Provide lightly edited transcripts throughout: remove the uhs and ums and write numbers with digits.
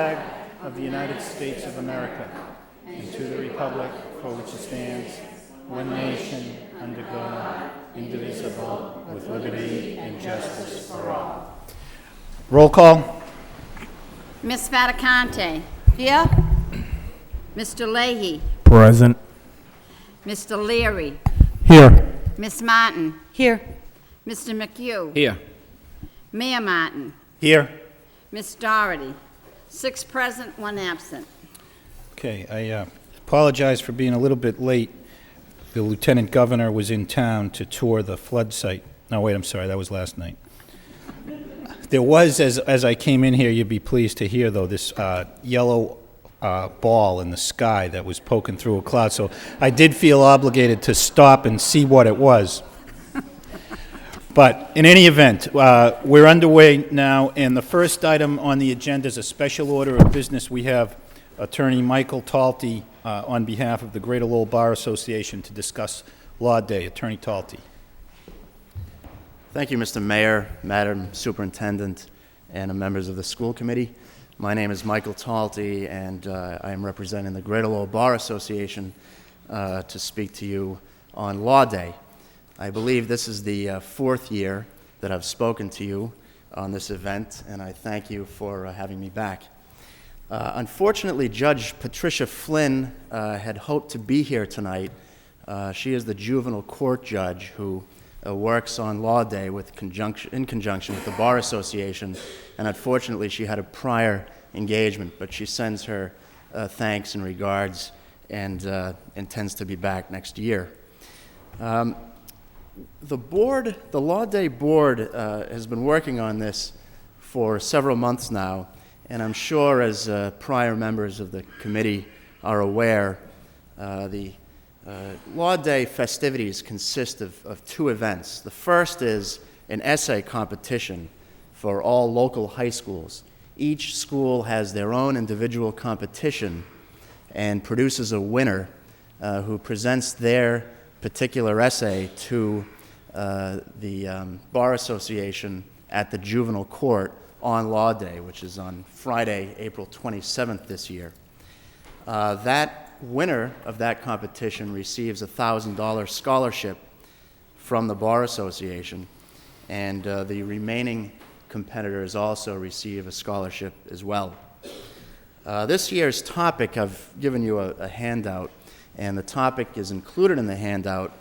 Flag of the United States of America, and to the republic for which it stands, one nation, under God, indivisible, with liberty and justice for all. Roll call. Ms. Fattacante. Here. Mr. Leahy. Present. Mr. Leary. Here. Ms. Martin. Here. Mr. McHugh. Here. Mayor Martin. Here. Ms. Doherty. 6 present, 1 absent. Okay, I apologize for being a little bit late. The Lieutenant Governor was in town to tour the flood site. No, wait, I'm sorry, that was last night. There was, as I came in here, you'd be pleased to hear, though, this yellow ball in the sky that was poking through a cloud. So I did feel obligated to stop and see what it was. But in any event, we're underway now, and the first item on the agenda is a special order of business. We have Attorney Michael Talty on behalf of the Greater Lowell Bar Association to discuss Law Day. Attorney Talty. Thank you, Mr. Mayor, Madam Superintendent, and members of the school committee. My name is Michael Talty, and I am representing the Greater Lowell Bar Association to speak to you on Law Day. I believe this is the 4th year that I've spoken to you on this event, and I thank you for having me back. Unfortunately, Judge Patricia Flynn had hoped to be here tonight. She is the juvenile court judge who works on Law Day in conjunction with the Bar Association, and unfortunately she had a prior engagement, but she sends her thanks and regards and intends to be back next year. The Law Day Board has been working on this for several months now, and I'm sure as prior members of the committee are aware, the Law Day festivities consist of 2 events. The first is an essay competition for all local high schools. Each school has their own individual competition and produces a winner who presents their particular essay to the Bar Association at the juvenile court on Law Day, which is on Friday, April 27th this year. That winner of that competition receives a $1,000 scholarship from the Bar Association, and the remaining competitors also receive a scholarship as well. This year's topic, I've given you a handout, and the topic is included in the handout,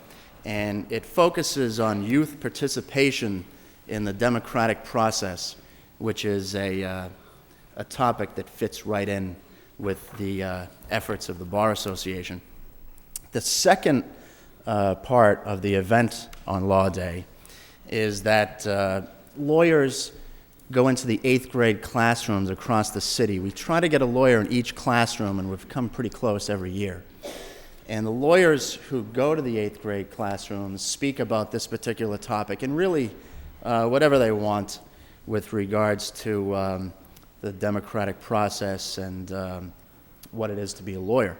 and it focuses on youth participation in the democratic process, which is a topic that fits right in with the efforts of the Bar Association. The second part of the event on Law Day is that lawyers go into the 8th grade classrooms across the city. We try to get a lawyer in each classroom, and we've come pretty close every year. And the lawyers who go to the 8th grade classrooms speak about this particular topic and really whatever they want with regards to the democratic process and what it is to be a lawyer.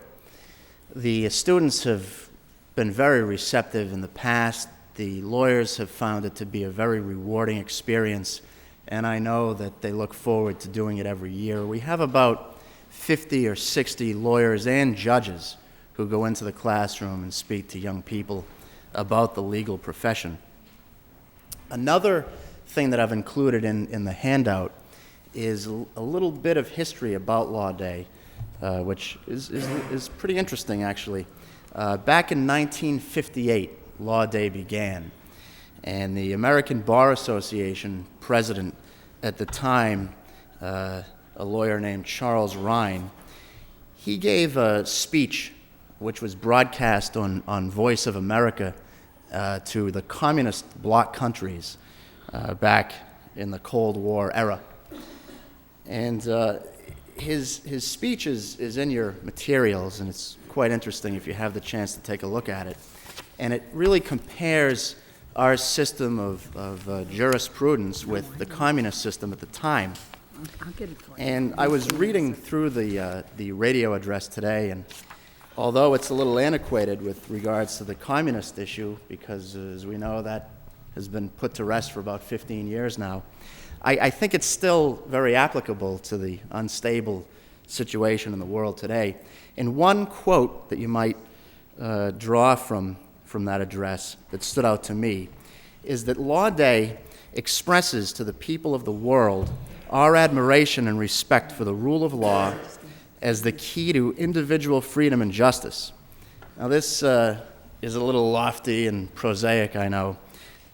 The students have been very receptive in the past. The lawyers have found it to be a very rewarding experience, and I know that they look forward to doing it every year. We have about 50 or 60 lawyers and judges who go into the classroom and speak to young people about the legal profession. Another thing that I've included in the handout is a little bit of history about Law Day, which is pretty interesting, actually. Back in 1958, Law Day began, and the American Bar Association president at the time, a lawyer named Charles Rhine, he gave a speech which was broadcast on Voice of America to the communist bloc countries back in the Cold War era. And his speech is in your materials, and it's quite interesting if you have the chance to take a look at it. And it really compares our system of jurisprudence with the communist system at the time. I'll get it for you. And I was reading through the radio address today, and although it's a little antiquated with regards to the communist issue, because as we know that has been put to rest for about 15 years now, I think it's still very applicable to the unstable situation in the world today. And one quote that you might draw from that address that stood out to me is that Law Day expresses to the people of the world our admiration and respect for the rule of law as the key to individual freedom and justice. Now, this is a little lofty and prosaic, I know,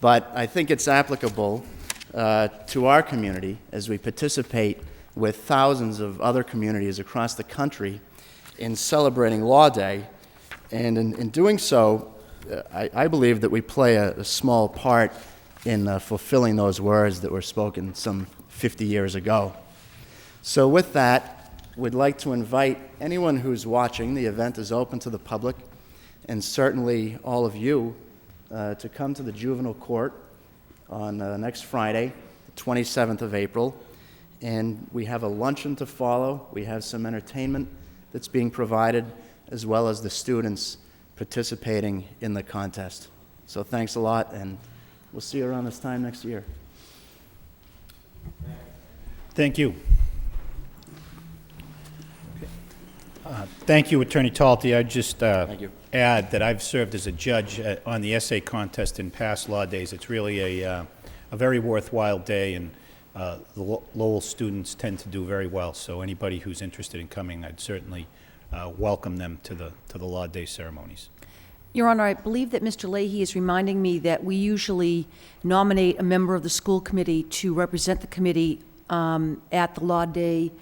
but I think it's applicable to our community as we participate with thousands of other communities across the country in celebrating Law Day. And in doing so, I believe that we play a small part in fulfilling those words that were spoken some 50 years ago. So with that, we'd like to invite anyone who's watching. The event is open to the public, and certainly all of you to come to the juvenile court on next Friday, the 27th of April. And we have a luncheon to follow. We have some entertainment that's being provided, as well as the students participating in the contest. So thanks a lot, and we'll see you around this time next year. Thank you. Thank you, Attorney Talty. I'd just Thank you. add that I've served as a judge on the essay contest in past Law Days. It's really a very worthwhile day, and the Lowell students tend to do very well. So anybody who's interested in coming, I'd certainly welcome them to the Law Day ceremonies. Your Honor, I believe that Mr. Leahy is reminding me that we usually nominate a member of the school committee to represent the committee at the Law Day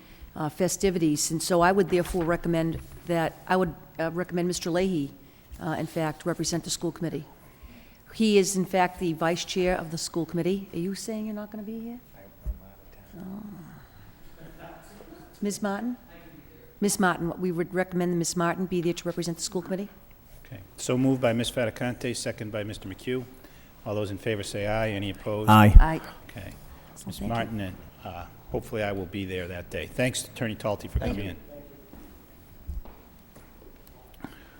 festivities, and so I would therefore recommend Mr. Leahy, in fact, represent the school committee. He is, in fact, the vice chair of the school committee. Are you saying you're not going to be here? Oh. Ms. Martin? Ms. Martin, we would recommend that Ms. Martin be there to represent the school committee. Okay. So moved by Ms. Faticante, second by Mr. McHugh. All those in favor say aye. Any opposed? Aye. Aye. Okay. So Ms. thank you. Martin, and hopefully I will be there that day. Thanks, Attorney Talty, for coming in.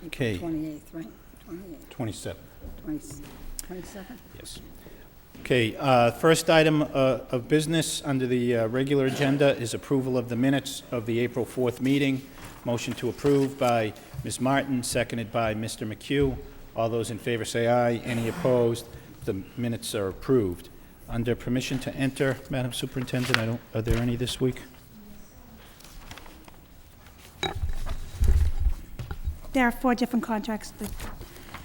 Okay. 28th, right? 28th, 27. 27th? Yes. Okay, first item of business under the regular agenda is approval of the minutes of the April 4th meeting. Motion to approve by Ms. Martin, seconded by Mr. McHugh. All those in favor say aye. Any opposed? The minutes are approved. Under permission to enter, Madam Superintendent, are there any this week? There are 4 different contracts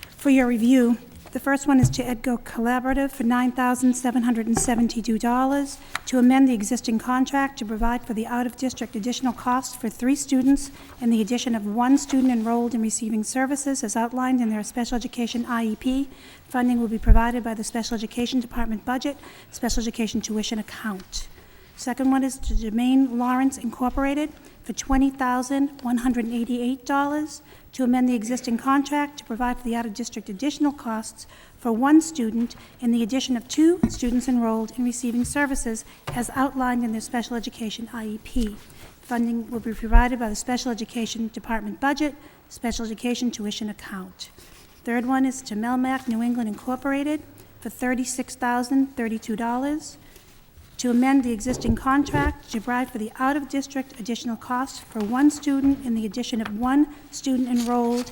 for your review. The first one is to Edgo Collaborative for $9,772 to amend the existing contract to provide for the out-of-district additional costs for 3 students and the addition of 1 student enrolled in receiving services as outlined in their special education IEP. Funding will be provided by the Special Education Department budget, special education tuition account. Second one is to Domain Lawrence Incorporated for $20,188 to amend the existing contract to provide for the out-of-district additional costs for 1 student and the addition of 2 students enrolled in receiving services as outlined in their special education IEP. Funding will be provided by the Special Education Department budget, special education tuition account. Third one is to Melmac New England Incorporated for $36,032 to amend the existing contract to provide for the out-of-district additional costs for 1 student and the addition of 1 student enrolled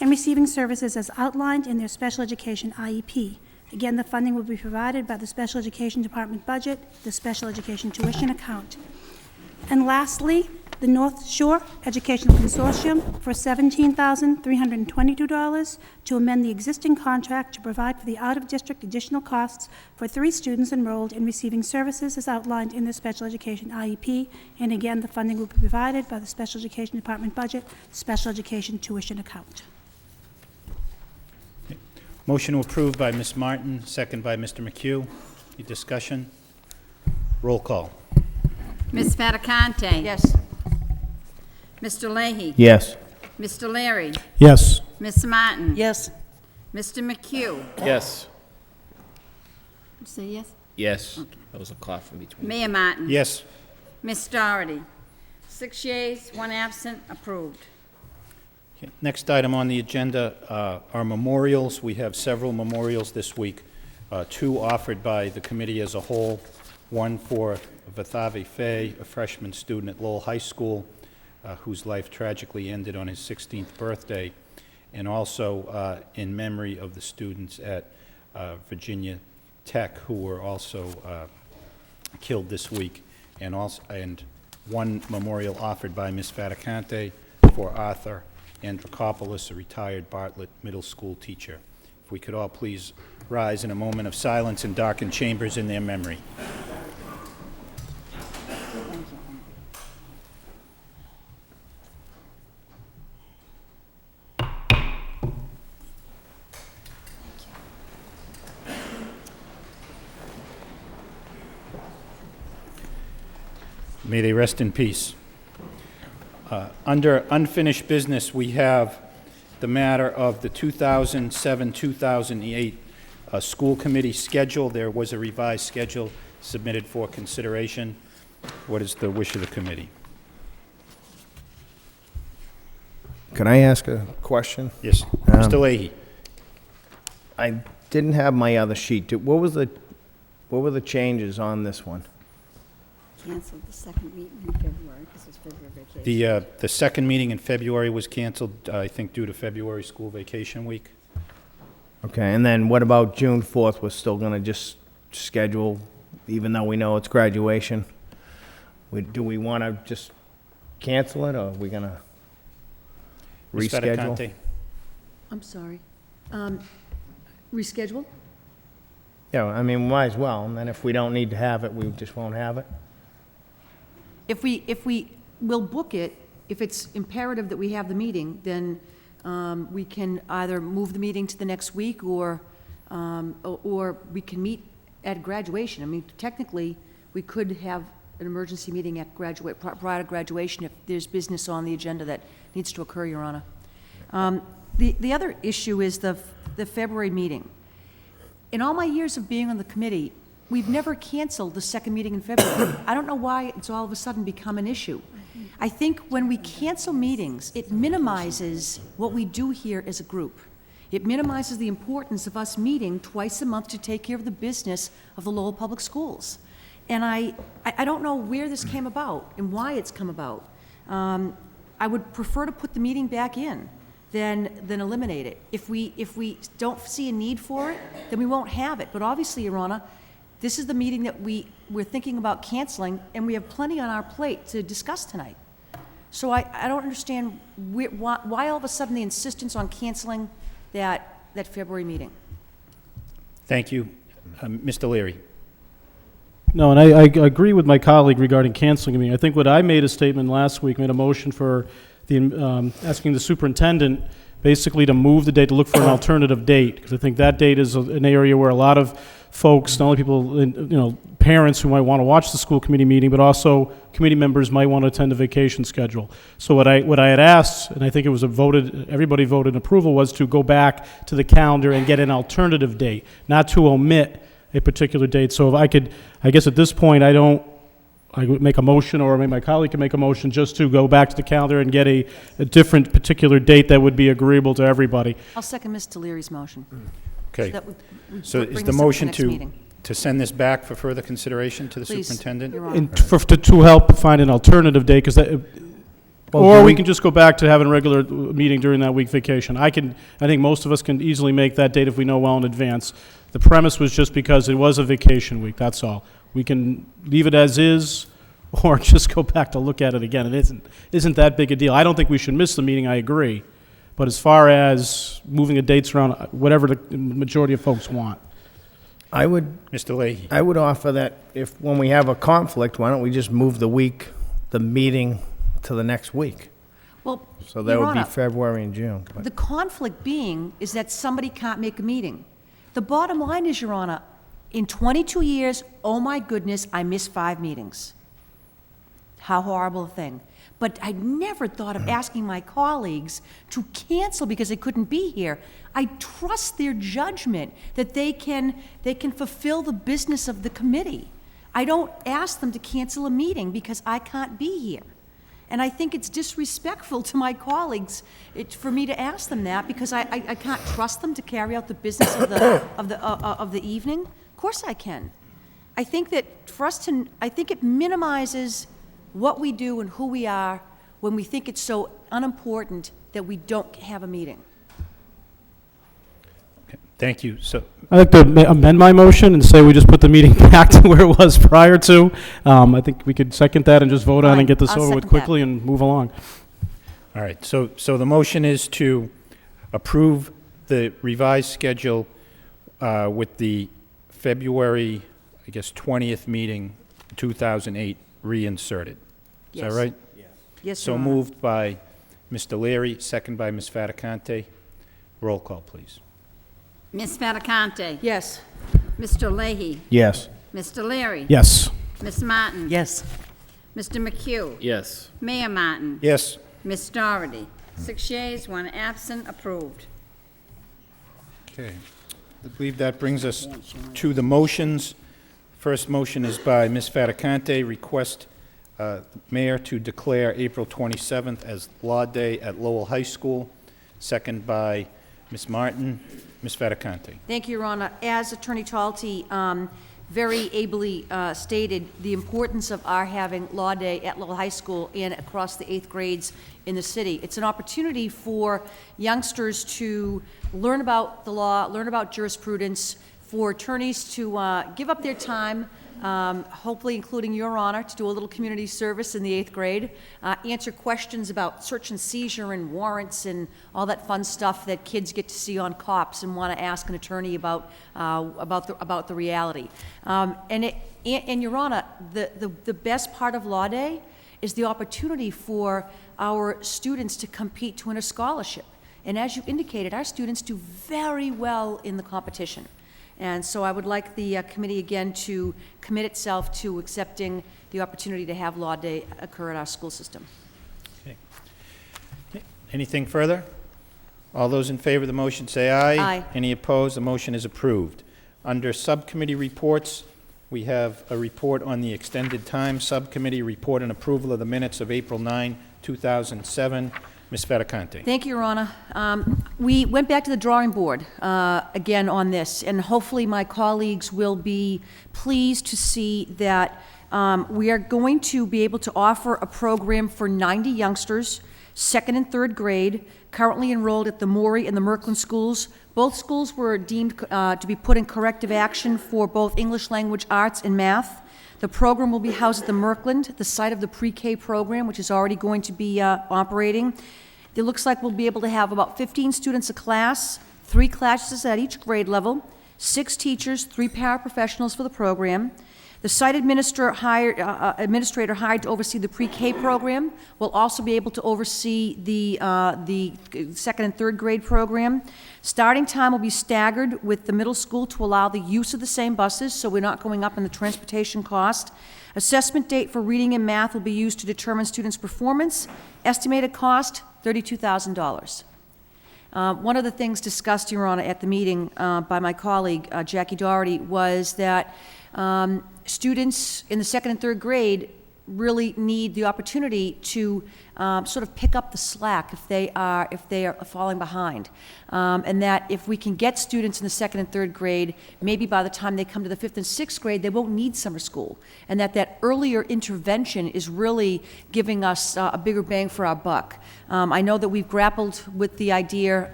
and receiving services as outlined in their special education IEP. Again, the funding will be provided by the Special Education Department budget, the special education tuition account. And lastly, the North Shore Educational Consortium for $17,322 to amend the existing contract to provide for the out-of-district additional costs for 3 students enrolled in receiving services as outlined in the special education IEP. And again, the funding will be provided by the Special Education Department budget, special education tuition account. Motion approved by Ms. Martin, second by Mr. McHugh. Any discussion? Roll call. Ms. Faticante? Yes. Mr. Leahy? Yes. Mr. Leary? Yes. Ms. Martin? Yes. Mr. McHugh? Yes. You say yes? Yes. That was a cough in between. Mayor Martin? Yes. Ms. Doherty? 6 yeas, 1 absent, approved. Okay. Next item on the agenda are memorials. We have several memorials this week, 2 offered by the committee as a whole. one for Vathavi Faye, a freshman student at Lowell High School, whose life tragically ended on his 16th birthday, and also in memory of the students at Virginia Tech who were also killed this week, and one memorial offered by Ms. Faticante for Arthur Andrikopoulos, a retired Bartlett Middle School teacher. If we could all please rise in a moment of silence and darken chambers in their memory. May they rest in peace. Under unfinished business, we have the matter of the 2007-2008 school committee schedule. There was a revised schedule submitted for consideration. What is the wish of the committee? Can I ask a question? Yes, Mr. Leahy. I didn't have my other sheet. What were the changes on this one? Canceled the second meeting in February because it's February vacation. The second meeting in February was canceled, I think, due to February school vacation week. Okay, and then what about June 4th? We're still going to just schedule, even though we know it's graduation? Do we want to just cancel it, or are we going to Ms. reschedule? Faticante? I'm sorry. Reschedule? Yeah, I mean, might as well, and then if we don't need to have it, we just won't have it. If we will book it, if it's imperative that we have the meeting, then we can either move the meeting to the next week, or we can meet at graduation. I mean, technically, we could have an emergency meeting at prior to graduation if there's business on the agenda that needs to occur, Your Honor. The other issue is the February meeting. In all my years of being on the committee, we've never canceled the second meeting in February. I don't know why it's all of a sudden become an issue. I think when we cancel meetings, it minimizes what we do here as a group. It minimizes the importance of us meeting twice a month to take care of the business of the Lowell Public Schools. And I don't know where this came about and why it's come about. I would prefer to put the meeting back in than eliminate it. If we don't see a need for it, then we won't have it. But obviously, Your Honor, this is the meeting that we're thinking about canceling, and we have plenty on our plate to discuss tonight. So I don't understand why all of a sudden the insistence on canceling that February meeting. Thank you. Mr. Leary. No, and I agree with my colleague regarding canceling a meeting. I think what I made a statement last week, made a motion for asking the superintendent basically to move the date, to look for an alternative date, because I think that date is an area where a lot of folks, not only people, parents who might want to watch the school committee meeting, but also committee members might want to attend a vacation schedule. So what I had asked, and I think it was everybody voted in approval, was to go back to the calendar and get an alternative date, not to omit a particular date. So if I guess at this point, I would make a motion, or maybe my colleague can make a motion just to go back to the calendar and get a different particular date that would be agreeable to everybody. I'll second Mr. Leary's motion. Okay. We So bring is this the up at motion next to meeting. send this back for further consideration to the Please, superintendent? Your Honor. And to help find an alternative date, because or we can just go back to having a regular meeting during that week vacation. I think most of us can easily make that date if we know well in advance. The premise was just because it was a vacation week, that's all. We can leave it as is, or just go back to look at it again. It isn't that big a deal. I don't think we should miss the meeting, I agree. But as far as moving the dates around, whatever the majority of folks want. Mr. Leahy. I would offer that when we have a conflict, why don't we just move the meeting to the next week? Well, So that Your would be Honor, February and June. But the conflict being is that somebody can't make a meeting. The bottom line is, Your Honor, in 22 years, oh my goodness, I missed 5 meetings. How horrible a thing. But I never thought of asking my colleagues to cancel because they couldn't be here. I trust their judgment that they can fulfill the business of the committee. I don't ask them to cancel a meeting because I can't be here. And I think it's disrespectful to my colleagues for me to ask them that, because I can't trust them to carry out the business of the evening. Of course I can. I think that for us to, I think it minimizes what we do and who we are when we think it's so unimportant that we don't have a meeting. Okay, thank you. So, I'd like to amend my motion and say we just put the meeting back to where it was prior to. I think we could second that and just vote on Fine, and get this I'll over with second that. quickly and move along. all right, so the motion is to approve the revised schedule with the February, I guess, 20th meeting, 2008, reinserted. Is that Yes. right? Yes, So Your Honor. moved by Mr. Leary, second by Ms. Fattacante. Roll call, please. Ms. Fattacante? Yes. Mr. Leahy? Yes. Mr. Leary? Yes. Ms. Martin? Yes. Mr. McHugh? Yes. Mayor Martin? Yes. Ms. Doherty? 6 yeas, 1 absent, approved. Okay. I believe that brings us to the motions. First motion is by Ms. Fattacante, request the mayor to declare April 27th as Law Day at Lowell High School. Second by Ms. Martin. Ms. Fattacante. Thank you, Your Honor. As Attorney Talty very ably stated, the importance of our having Law Day at Lowell High School and across the 8th grades in the city. It's an opportunity for youngsters to learn about the law, learn about jurisprudence, for attorneys to give up their time, hopefully including Your Honor, to do a little community service in the 8th grade, answer questions about search and seizure and warrants and all that fun stuff that kids get to see on cops and want to ask an attorney about the reality. And Your Honor, the best part of Law Day is the opportunity for our students to compete to win a scholarship. And as you indicated, our students do very well in the competition. And so I would like the committee again to commit itself to accepting the opportunity to have Law Day occur at our school system. Okay. Anything further? All those in favor of the motion say aye. Aye. Any opposed? The motion is approved. Under subcommittee reports, we have a report on the extended time subcommittee report and approval of the minutes of April 9, 2007. Ms. Fattacante. Thank you, Your Honor. We went back to the drawing board again on this, and hopefully my colleagues will be pleased to see that we are going to be able to offer a program for 90 youngsters, 2nd and 3rd grade, currently enrolled at the Morey and the Merklin schools. Both schools were deemed to be put in corrective action for both English language arts and math. The program will be housed at the Merklin, the site of the pre-K program, which is already going to be operating. It looks like we'll be able to have about 15 students a class, 3 classes at each grade level, 6 teachers, 3 paraprofessionals for the program. The site administrator hired to oversee the pre-K program will also be able to oversee the 2nd and 3rd grade program. Starting time will be staggered with the middle school to allow the use of the same buses, so we're not going up in the transportation cost. Assessment date for reading and math will be used to determine students' performance. Estimated cost, $32,000. One of the things discussed, Your Honor, at the meeting by my colleague, Jackie Doherty, was that students in the 2nd and 3rd grade really need the opportunity to sort of pick up the slack if they are falling behind, and that if we can get students in the 2nd and 3rd grade, maybe by the time they come to the 5th and 6th grade, they won't need summer school, and that earlier intervention is really giving us a bigger bang for our buck. I know that we've grappled with the idea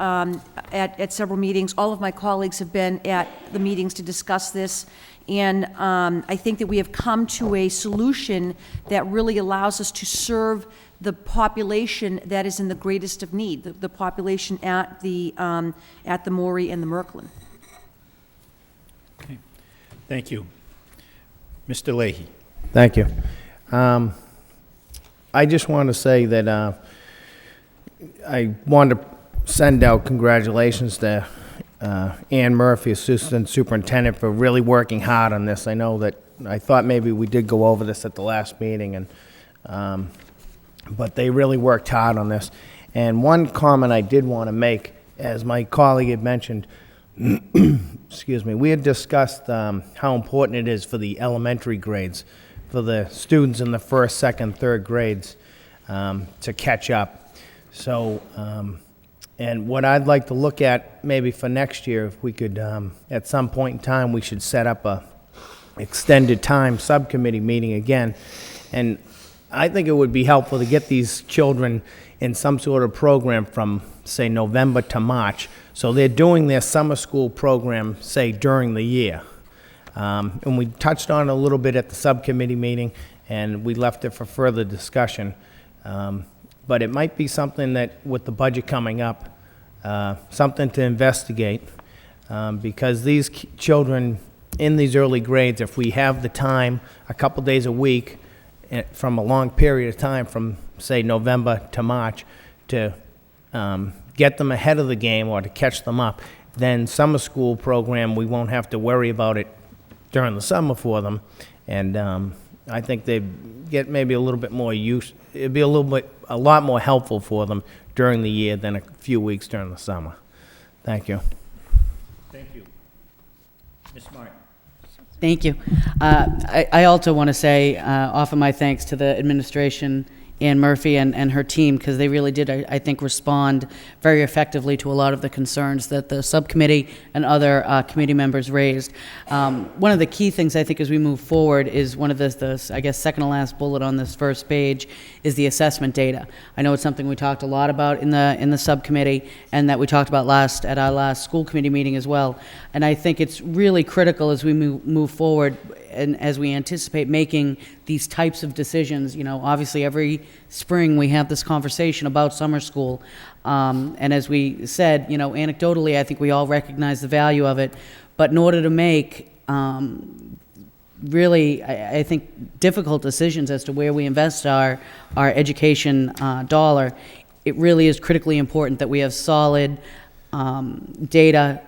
at several meetings. All of my colleagues have been at the meetings to discuss this. And I think that we have come to a solution that really allows us to serve the population that is in the greatest of need, the population at the Morey and the Merklin. Okay. Thank you. Mr. Leahy. Thank you. I just want to say that I want to send out congratulations to Ann Murphy, Assistant Superintendent, for really working hard on this. I know that I thought maybe we did go over this at the last meeting, and but they really worked hard on this. And one comment I did want to make, as my colleague had mentioned, excuse me, we had discussed how important it is for the elementary grades, for the students in the 1st, 2nd, 3rd grades to catch up. So, and what I'd like to look at maybe for next year, if we could, at some point in time, we should set up extended time subcommittee meeting again. And I think it would be helpful to get these children in some sort of program from, say, November to March. So they're doing their summer school program, say, during the year. And we touched on it a little bit at the subcommittee meeting, and we left it for further discussion. But it might be something that, with the budget coming up, something to investigate, because these children in these early grades, if we have the time, a couple days a week, from a long period of time, from, say, November to March, to get them ahead of the game or to catch them up, then summer school program, we won't have to worry about it during the summer for them. And I think they'd get maybe a little bit more use. It'd be a lot more helpful for them during the year than a few weeks during the summer. Thank you. Thank you. Ms. Martin. Thank you. I also want to say, offer my thanks to the administration, Ann Murphy and her team, because they really did, I think, respond very effectively to a lot of the concerns that the subcommittee and other committee members raised. One of the key things, I think, as we move forward is one of the, I guess, second to last bullet on this first page is the assessment data. I know it's something we talked a lot about in the subcommittee, and that we talked about at our last school committee meeting as well. And I think it's really critical as we move forward and as we anticipate making these types of decisions. You know, obviously every spring we have this conversation about summer school. And as we said, you know, anecdotally, I think we all recognize the value of it. But in order to make really, I think, difficult decisions as to where we invest our education dollar, it really is critically important that we have solid data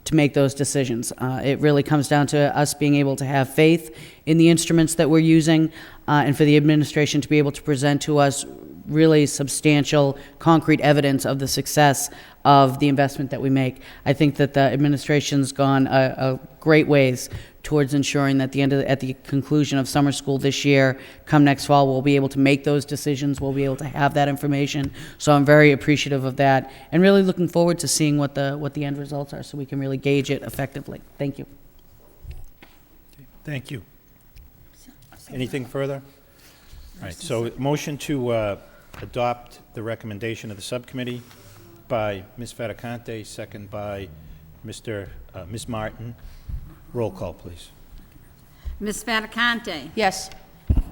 to make those decisions. It really comes down to us being able to have faith in the instruments that we're using, and for the administration to be able to present to us really substantial, concrete evidence of the success of the investment that we make. I think that the administration's gone a great ways towards ensuring that at the conclusion of summer school this year, come next fall, we'll be able to make those decisions, we'll be able to have that information. So I'm very appreciative of that, and really looking forward to seeing what the end results are, so we can really gauge it effectively. Thank you. Thank you. Anything further? All right, so motion to adopt the recommendation of the subcommittee by Ms. Faticante, second by Ms. Martin. Roll call, please. Ms. Faticante? Yes.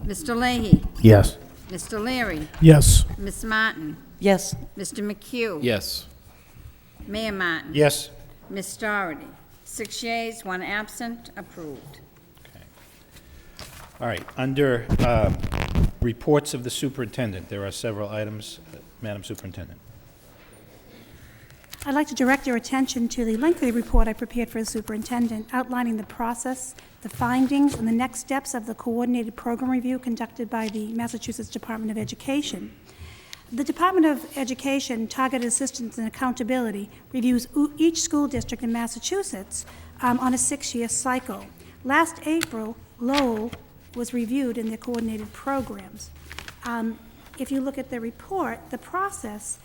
Mr. Leahy? Yes. Mr. Leary? Yes. Ms. Martin? Yes. Mr. McHugh? Yes. Mayor Martin? Yes. Ms. Doherty? 6 yeas, 1 absent, approved. All right, under reports of the superintendent, there are several items. Madam Superintendent. I'd like to direct your attention to the lengthy report I prepared for the superintendent outlining the process, the findings, and the next steps of the coordinated program review conducted by the Massachusetts Department of Education. The Department of Education, Targeted Assistance and Accountability, reviews each school district in Massachusetts on a 6-year cycle. Last April, Lowell was reviewed in their coordinated programs. If you look at the report, the process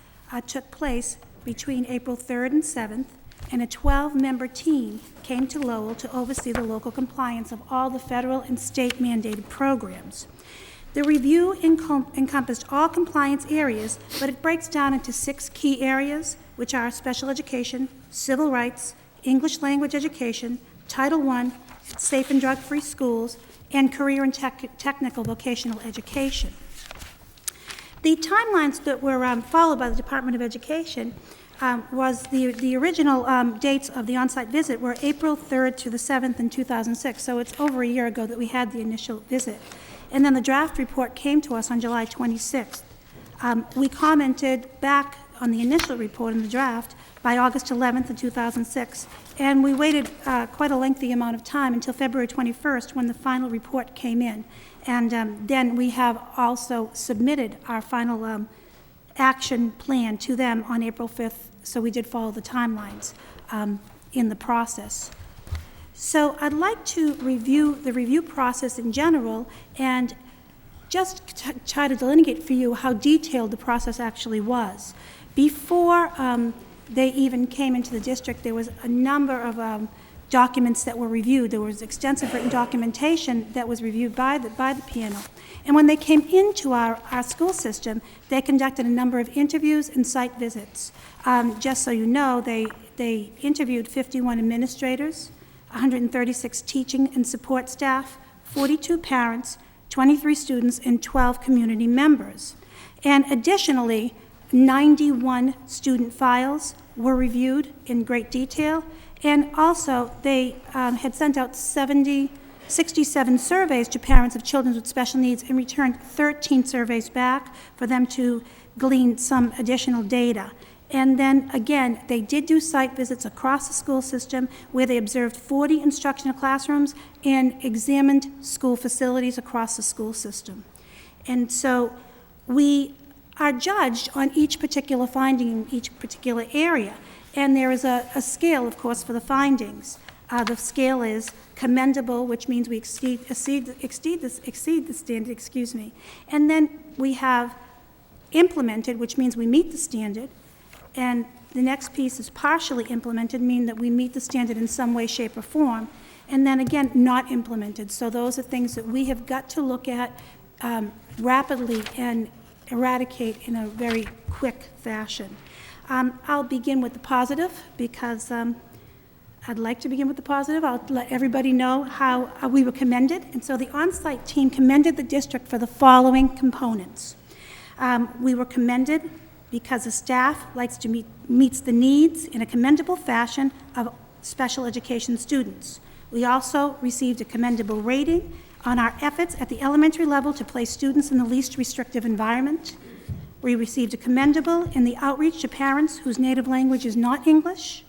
took place between April 3rd and 7th, and a 12-member team came to Lowell to oversee the local compliance of all the federal and state mandated programs. The review encompassed all compliance areas, but it breaks down into 6 key areas, which are special education, civil rights, English language education, Title I, safe and drug-free schools, and career and technical vocational education. The timelines that were followed by the Department of Education was the original dates of the on-site visit were April 3rd to the 7th in 2006, so it's over a year ago that we had the initial visit. And then the draft report came to us on July 26th. We commented back on the initial report in the draft by August 11th of 2006, and we waited quite a lengthy amount of time until February 21st when the final report came in. And then we have also submitted our final action plan to them on April 5th, so we did follow the timelines in the process. So I'd like to review the review process in general and just try to delineate for you how detailed the process actually was. Before they even came into the district, there was a number of documents that were reviewed. There was extensive written documentation that was reviewed by the panel. And when they came into our school system, they conducted a number of interviews and site visits. Just so you know, they interviewed 51 administrators, 136 teaching and support staff, 42 parents, 23 students, and 12 community members. And additionally, 91 student files were reviewed in great detail, and also they had sent out 67 surveys to parents of children with special needs and returned 13 surveys back for them to glean some additional data. And then again, they did do site visits across the school system where they observed 40 instructional classrooms and examined school facilities across the school system. And so we are judged on each particular finding in each particular area. And there is a scale, of course, for the findings. The scale is commendable, which means we exceed the standard, excuse me. And then we have implemented, which means we meet the standard. And the next piece is partially implemented, meaning that we meet the standard in some way, shape, or form. And then again, not implemented. So those are things that we have got to look at rapidly and eradicate in a very quick fashion. I'll begin with the positive because I'd like to begin with the positive. I'll let everybody know how we were commended. And so the on-site team commended the district for the following components. We were commended because the staff meets the needs in a commendable fashion of special education students. We also received a commendable rating on our efforts at the elementary level to place students in the least restrictive environment. We received a commendable in the outreach to parents whose native language is not English.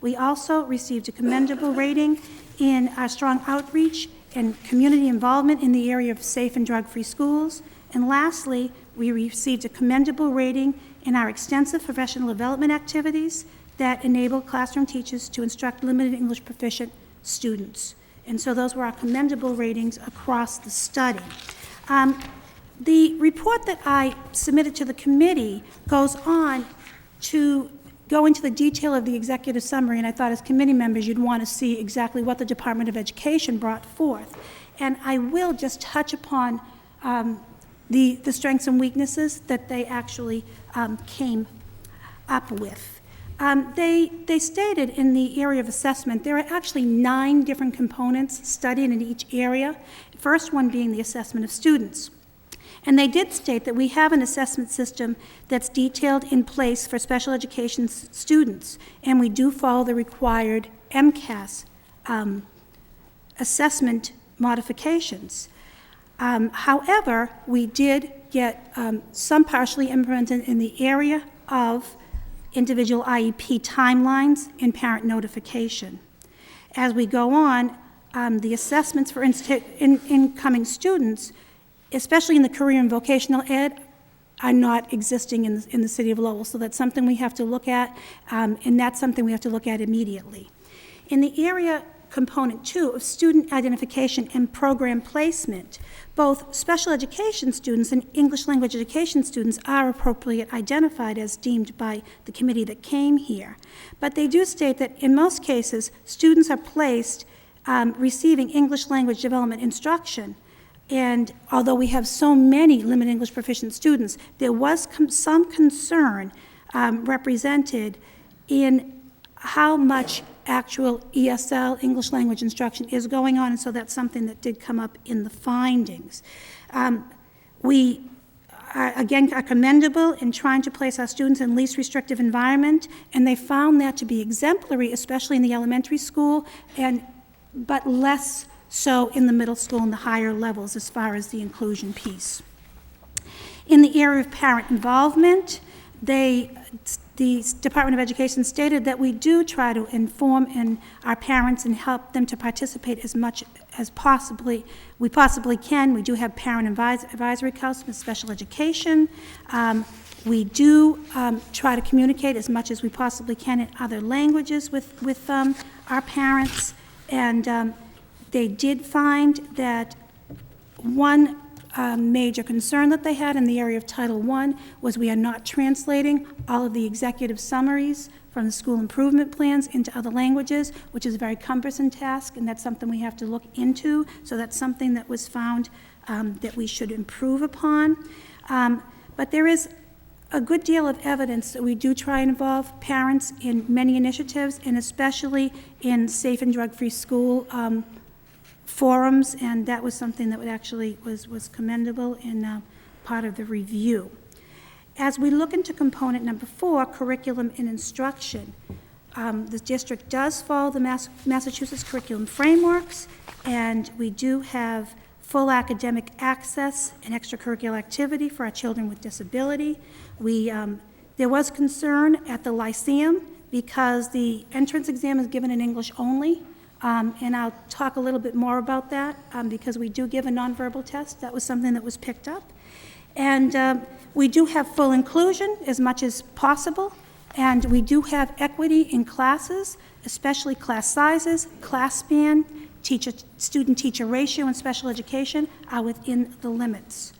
We also received a commendable rating in our strong outreach and community involvement in the area of safe and drug-free schools. And lastly, we received a commendable rating in our extensive professional development activities that enable classroom teachers to instruct limited English proficient students. And so those were our commendable ratings across the study. The report that I submitted to the committee goes on to go into the detail of the executive summary, and I thought as committee members you'd want to see exactly what the Department of Education brought forth. And I will just touch upon the strengths and weaknesses that they actually came up with. They stated in the area of assessment there are actually 9 different components studied in each area, the first one being the assessment of students. And they did state that we have an assessment system that's detailed in place for special education students, and we do follow the required MCAS assessment modifications. However, we did get some partially implemented in the area of individual IEP timelines and parent notification. As we go on, the assessments for incoming students, especially in the career and vocational ed, are not existing in the city of Lowell. So that's something we have to look at, and that's something we have to look at immediately. In the area component 2 of student identification and program placement, both special education students and English language education students are appropriately identified as deemed by the committee that came here. But they do state that in most cases, students are placed receiving English language development instruction. And although we have so many limited English proficient students, there was some concern represented in how much actual ESL, English language instruction, is going on, and so that's something that did come up in the findings. We again are commendable in trying to place our students in least restrictive environment, and they found that to be exemplary, especially in the elementary school, but less so in the middle school and the higher levels as far as the inclusion piece. In the area of parent involvement, the Department of Education stated that we do try to inform our parents and help them to participate as much as we possibly can. We do have parent advisory councils with special education. We do try to communicate as much as we possibly can in other languages with our parents. And they did find that one major concern that they had in the area of Title I was we are not translating all of the executive summaries from the school improvement plans into other languages, which is a very cumbersome task, and that's something we have to look into. So that's something that was found that we should improve upon. But there is a good deal of evidence that we do try and involve parents in many initiatives, and especially in safe and drug-free school forums, and that was something that actually was commendable in part of the review. As we look into component number 4, curriculum and instruction, the district does follow the Massachusetts curriculum frameworks, and we do have full academic access and extracurricular activity for our children with disability. There was concern at the Lyceum because the entrance exam is given in English only, and I'll talk a little bit more about that because we do give a nonverbal test. That was something that was picked up. And we do have full inclusion as much as possible, and we do have equity in classes, especially class sizes, class span, student-teacher ratio in special education are within the limits.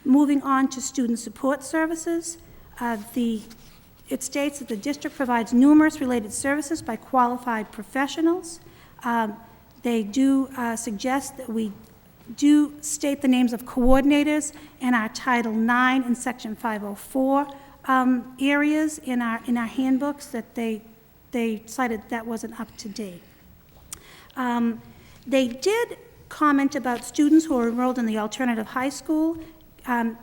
Moving on to student support services, it states that the district provides numerous related services by qualified professionals. They do suggest that we do state the names of coordinators in our Title IX and Section 504 areas in our handbooks, that they cited that wasn't up to date. They did comment about students who are enrolled in the alternative high school,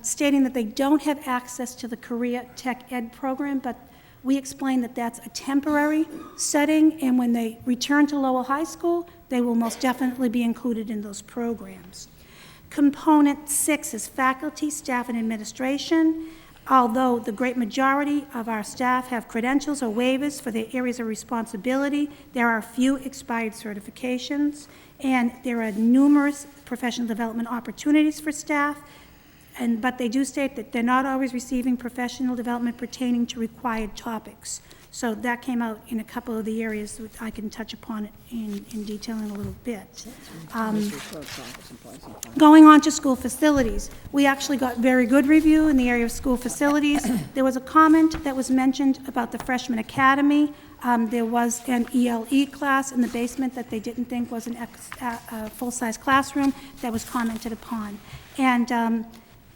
stating that they don't have access to the Career Tech Ed program, but we explained that that's a temporary setting, and when they return to Lowell High School, they will most definitely be included in those programs. Component 6 is faculty, staff, and administration. Although the great majority of our staff have credentials or waivers for their areas of responsibility, there are a few expired certifications, and there are numerous professional development opportunities for staff, but they do state that they're not always receiving professional development pertaining to required topics. So that came out in a couple of the areas that I can touch upon it in detail in a little bit. Going on to school facilities, we actually got very good review in the area of school facilities. There was a comment that was mentioned about the freshman academy. There was an ELE class in the basement that they didn't think was a full-size classroom that was commented upon. And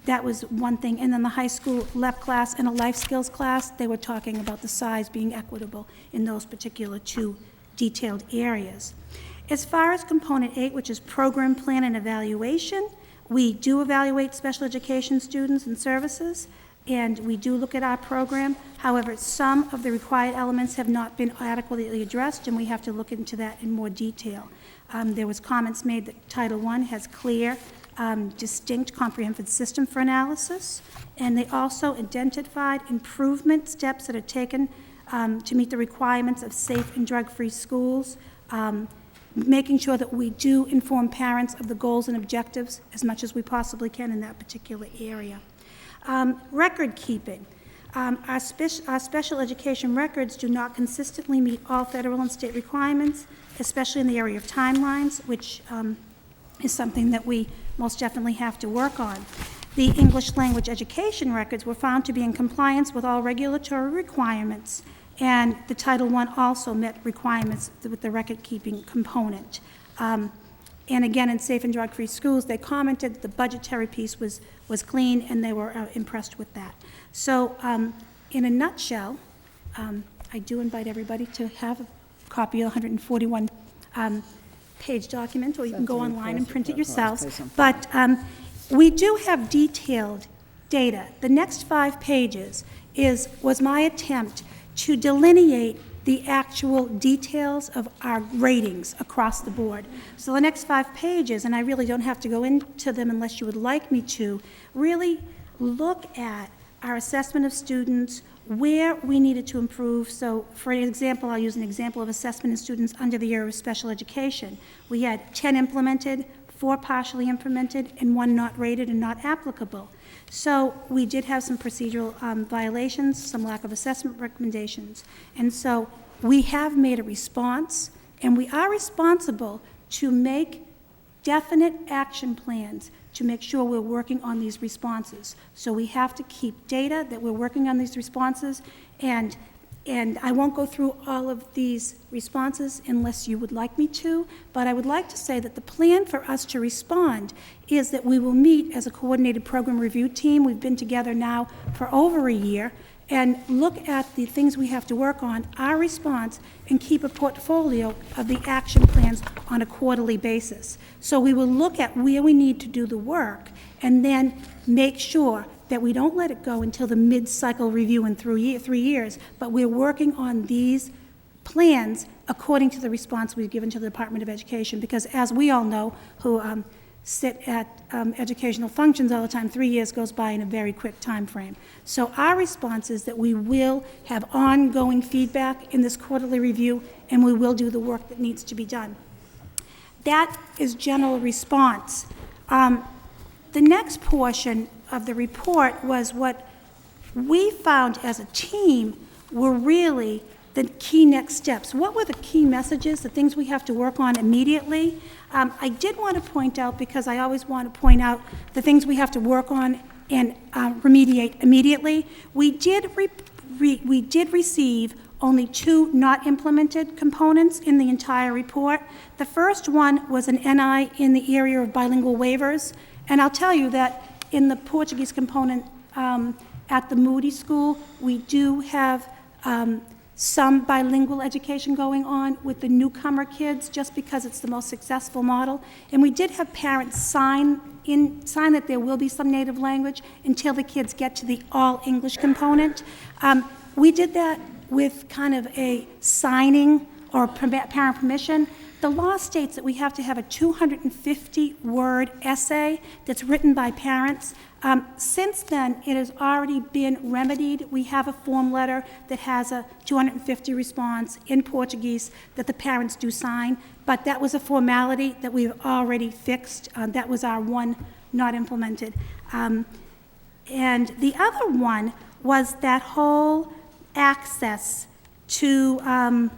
that was one thing. And then the high school LEP class and a life skills class, they were talking about the size being equitable in those particular two detailed areas. As far as component 8, which is program plan and evaluation, we do evaluate special education students and services, and we do look at our program. However, some of the required elements have not been adequately addressed, and we have to look into that in more detail. There was comments made that Title I has clear, distinct comprehensive system for analysis, and they also identified improvement steps that are taken to meet the requirements of safe and drug-free schools, making sure that we do inform parents of the goals and objectives as much as we possibly can in that particular area. Record keeping. Our special education records do not consistently meet all federal and state requirements, especially in the area of timelines, which is something that we most definitely have to work on. The English language education records were found to be in compliance with all regulatory requirements, and the Title I also met requirements with the record-keeping component. And again, in safe and drug-free schools, they commented that the budgetary piece was clean, and they were impressed with that. So in a nutshell, I do invite everybody to have a copy of the 141 page document, or you can go online and print it yourselves. But we do have detailed data. The next 5 pages was my attempt to delineate the actual details of our ratings across the board. So the next 5 pages, and I really don't have to go into them unless you would like me to, really look at our assessment of students, where we needed to improve. So for example, I'll use an example of assessment of students under the area of special education. We had 10 implemented, 4 partially implemented, and 1 not rated and not applicable. So we did have some procedural violations, some lack of assessment recommendations. And so we have made a response, and we are responsible to make definite action plans to make sure we're working on these responses. So we have to keep data that we're working on these responses, and I won't go through all of these responses unless you would like me to, but I would like to say that the plan for us to respond is that we will meet as a coordinated program review team. We've been together now for over a year, and look at the things we have to work on, our response, and keep a portfolio of the action plans on a quarterly basis. So we will look at where we need to do the work and then make sure that we don't let it go until the mid-cycle review in 3 years, but we're working on these plans according to the response we've given to the Department of Education, because as we all know, who sit at educational functions all the time, 3 years goes by in a very quick time frame. So our response is that we will have ongoing feedback in this quarterly review, and we will do the work that needs to be done. That is general response. The next portion of the report was what we found as a team were really the key next steps. What were the key messages, the things we have to work on immediately? I did want to point out, because I always want to point out the things we have to work on and remediate immediately. We did receive only 2 not implemented components in the entire report. The first one was an NI in the area of bilingual waivers, and I'll tell you that in the Portuguese component at the Moody School, we do have some bilingual education going on with the newcomer kids, just because it's the most successful model. And we did have parents sign that there will be some native language until the kids get to the all English component. We did that with kind of a signing or parent permission. The law states that we have to have a 250-word essay that's written by parents. Since then, it has already been remedied. We have a form letter that has a 250 response in Portuguese that the parents do sign, but that was a formality that we've already fixed. That was our one not implemented. And the other one was that whole access to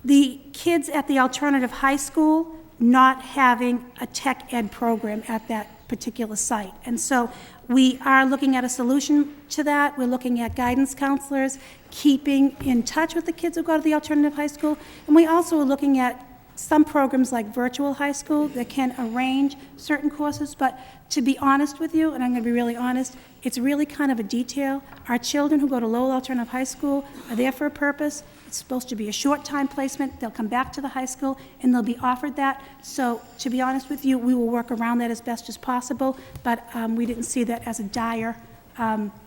the kids at the alternative high school not having a tech ed program at that particular site. And so we are looking at a solution to that. We're looking at guidance counselors, keeping in touch with the kids who go to the alternative high school. And we also are looking at some programs like virtual high school that can arrange certain courses. But to be honest with you, and I'm going to be really honest, it's really kind of a detail. Our children who go to Lowell Alternative High School are there for a purpose. It's supposed to be a short-time placement. They'll come back to the high school, and they'll be offered that. So to be honest with you, we will work around that as best as possible, but we didn't see that as a dire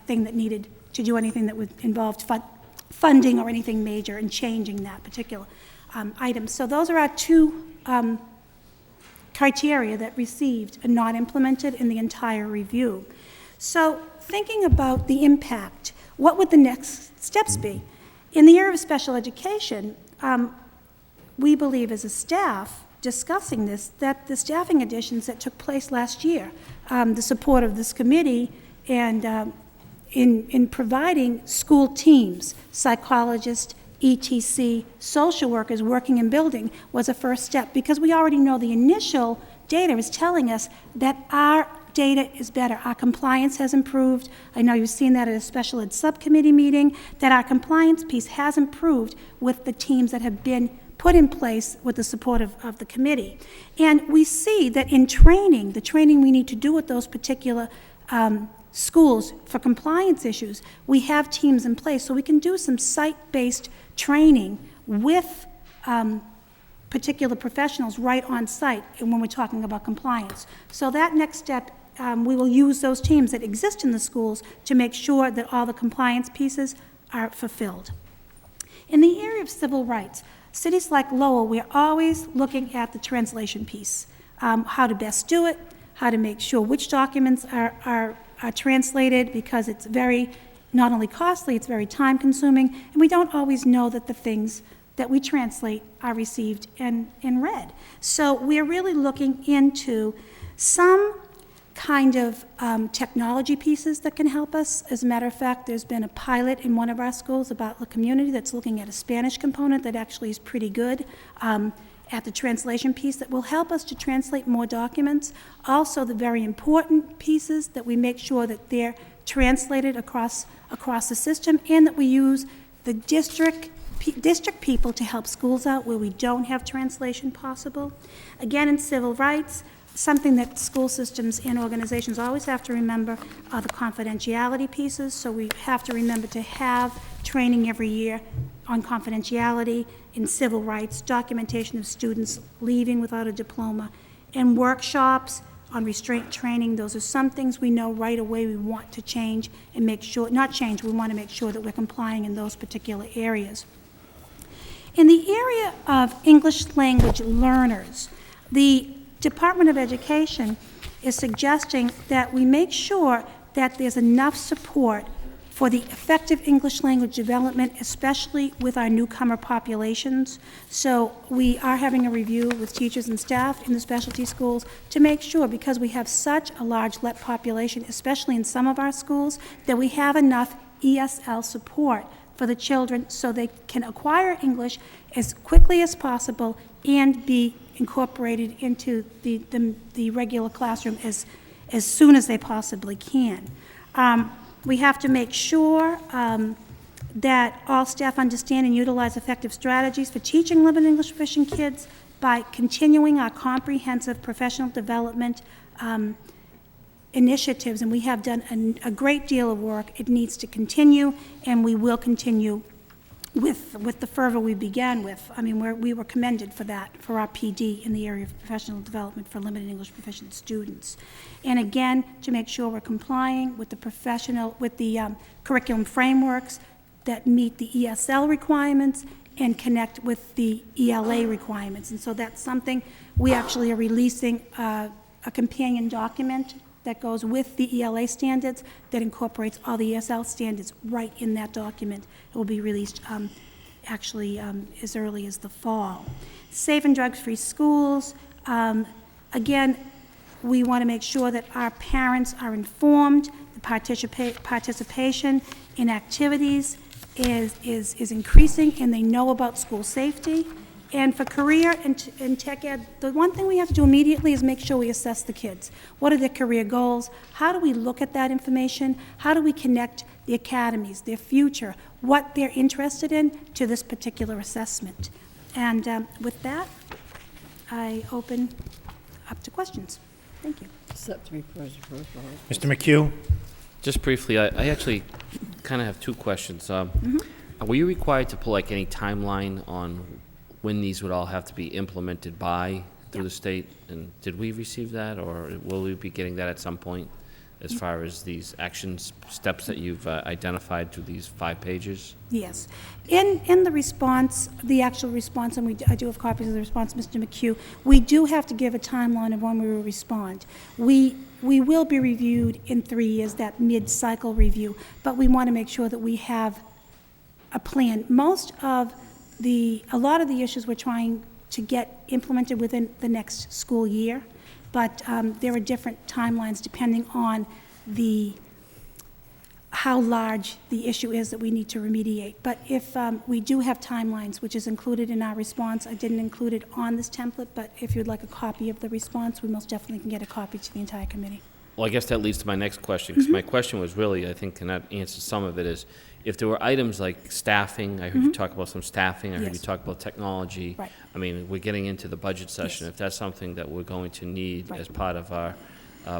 thing that needed to do anything that would involve funding or anything major in changing that particular item. So those are our 2 criteria that received and not implemented in the entire review. So thinking about the impact, what would the next steps be? In the area of special education, we believe as a staff, discussing this, that the staffing additions that took place last year, the support of this committee, and in providing school teams, psychologists, ETC, social workers working in building was a first step, because we already know the initial data is telling us that our data is better. Our compliance has improved. I know you've seen that at a special ed subcommittee meeting, that our compliance piece has improved with the teams that have been put in place with the support of the committee. And we see that in training, the training we need to do with those particular schools for compliance issues, we have teams in place, so we can do some site-based training with particular professionals right on site and when we're talking about compliance. So that next step, we will use those teams that exist in the schools to make sure that all the compliance pieces are fulfilled. In the area of civil rights, cities like Lowell, we're always looking at the translation piece, how to best do it, how to make sure which documents are translated, because it's very not only costly, it's very time consuming, and we don't always know that the things that we translate are received and read. So we're really looking into some kind of technology pieces that can help us. As a matter of fact, there's been a pilot in one of our schools about the community that's looking at a Spanish component that actually is pretty good. at the translation piece that will help us to translate more documents. Also, the very important pieces that we make sure that they're translated across the system, and that we use the district people to help schools out where we don't have translation possible. Again, in civil rights, something that school systems and organizations always have to remember are the confidentiality pieces. So we have to remember to have training every year on confidentiality in civil rights, documentation of students leaving without a diploma, and workshops on restraint training. Those are some things we know right away we want to change and make sure, not change, we want to make sure that we're complying in those particular areas. In the area of English language learners, the Department of Education is suggesting that we make sure that there's enough support for the effective English language development, especially with our newcomer populations. So we are having a review with teachers and staff in the specialty schools to make sure, because we have such a large LEP population, especially in some of our schools, that we have enough ESL support for the children so they can acquire English as quickly as possible and be incorporated into the regular classroom as soon as they possibly can. We have to make sure that all staff understand and utilize effective strategies for teaching limited English proficient kids by continuing our comprehensive professional development initiatives, and we have done a great deal of work. It needs to continue, and we will continue with the fervor we began with. I mean, we were commended for that, for our PD in the area of professional development for limited English proficient students. And again, to make sure we're complying with the curriculum frameworks that meet the ESL requirements and connect with the ELA requirements. And so that's something we actually are releasing a companion document that goes with the ELA standards that incorporates all the ESL standards right in that document. It will be released as early as the fall. Safe and drug-free schools. Again, we want to make sure that our parents are informed. The participation in activities is increasing, and they know about school safety. And for career and tech ed, the one thing we have to do immediately is make sure we assess the kids. What are their career goals? How do we look at that information? How do we connect the academies, their future, what they're interested in, to this particular assessment? And with that, I open up to questions. Thank you. Mr. McHugh? Just briefly, I actually kind of have two questions. Were you required to pull like any timeline on when these would all have to be implemented by through the state? And did we receive that, or will we be getting that at some point as far as these steps that you've identified through these 5 pages? Yes. In the response, the actual response, and I do have copies of the response, Mr. McHugh, we do have to give a timeline of when we will respond. We will be reviewed in 3 years, that mid-cycle review, but we want to make sure that we have a plan. A lot of the issues we're trying to get implemented within the next school year, but there are different timelines depending on how large the issue is that we need to remediate. But if we do have timelines, which is included in our response, I didn't include it on this template, but if you'd like a copy of the response, we most definitely can get a copy to the entire committee. Well, I guess that leads to my next question, because my question was really, I think, can that answer some of it, is if there were items like staffing, I heard you talk about some staffing, I heard you Yes. talk about technology. Right. I mean, we're getting into the budget session. Yes. If that's something that we're going to need Right. as part of our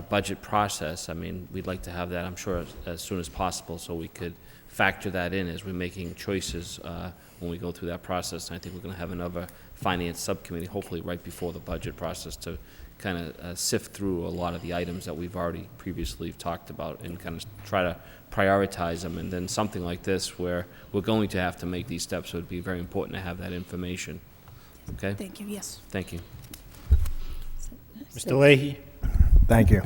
budget process, I mean, we'd like to have that, I'm sure, as soon as possible, so we could factor that in as we're making choices when we go through that process. And I think we're going to have another finance subcommittee, hopefully right before the budget process, to kind of sift through a lot of the items that we've already previously talked about and kind of try to prioritize them. And then something like this, where we're going to have to make these steps, so it would be very important to have that information. Okay? Thank you, yes. Thank you. Mr. Leahy? Thank you.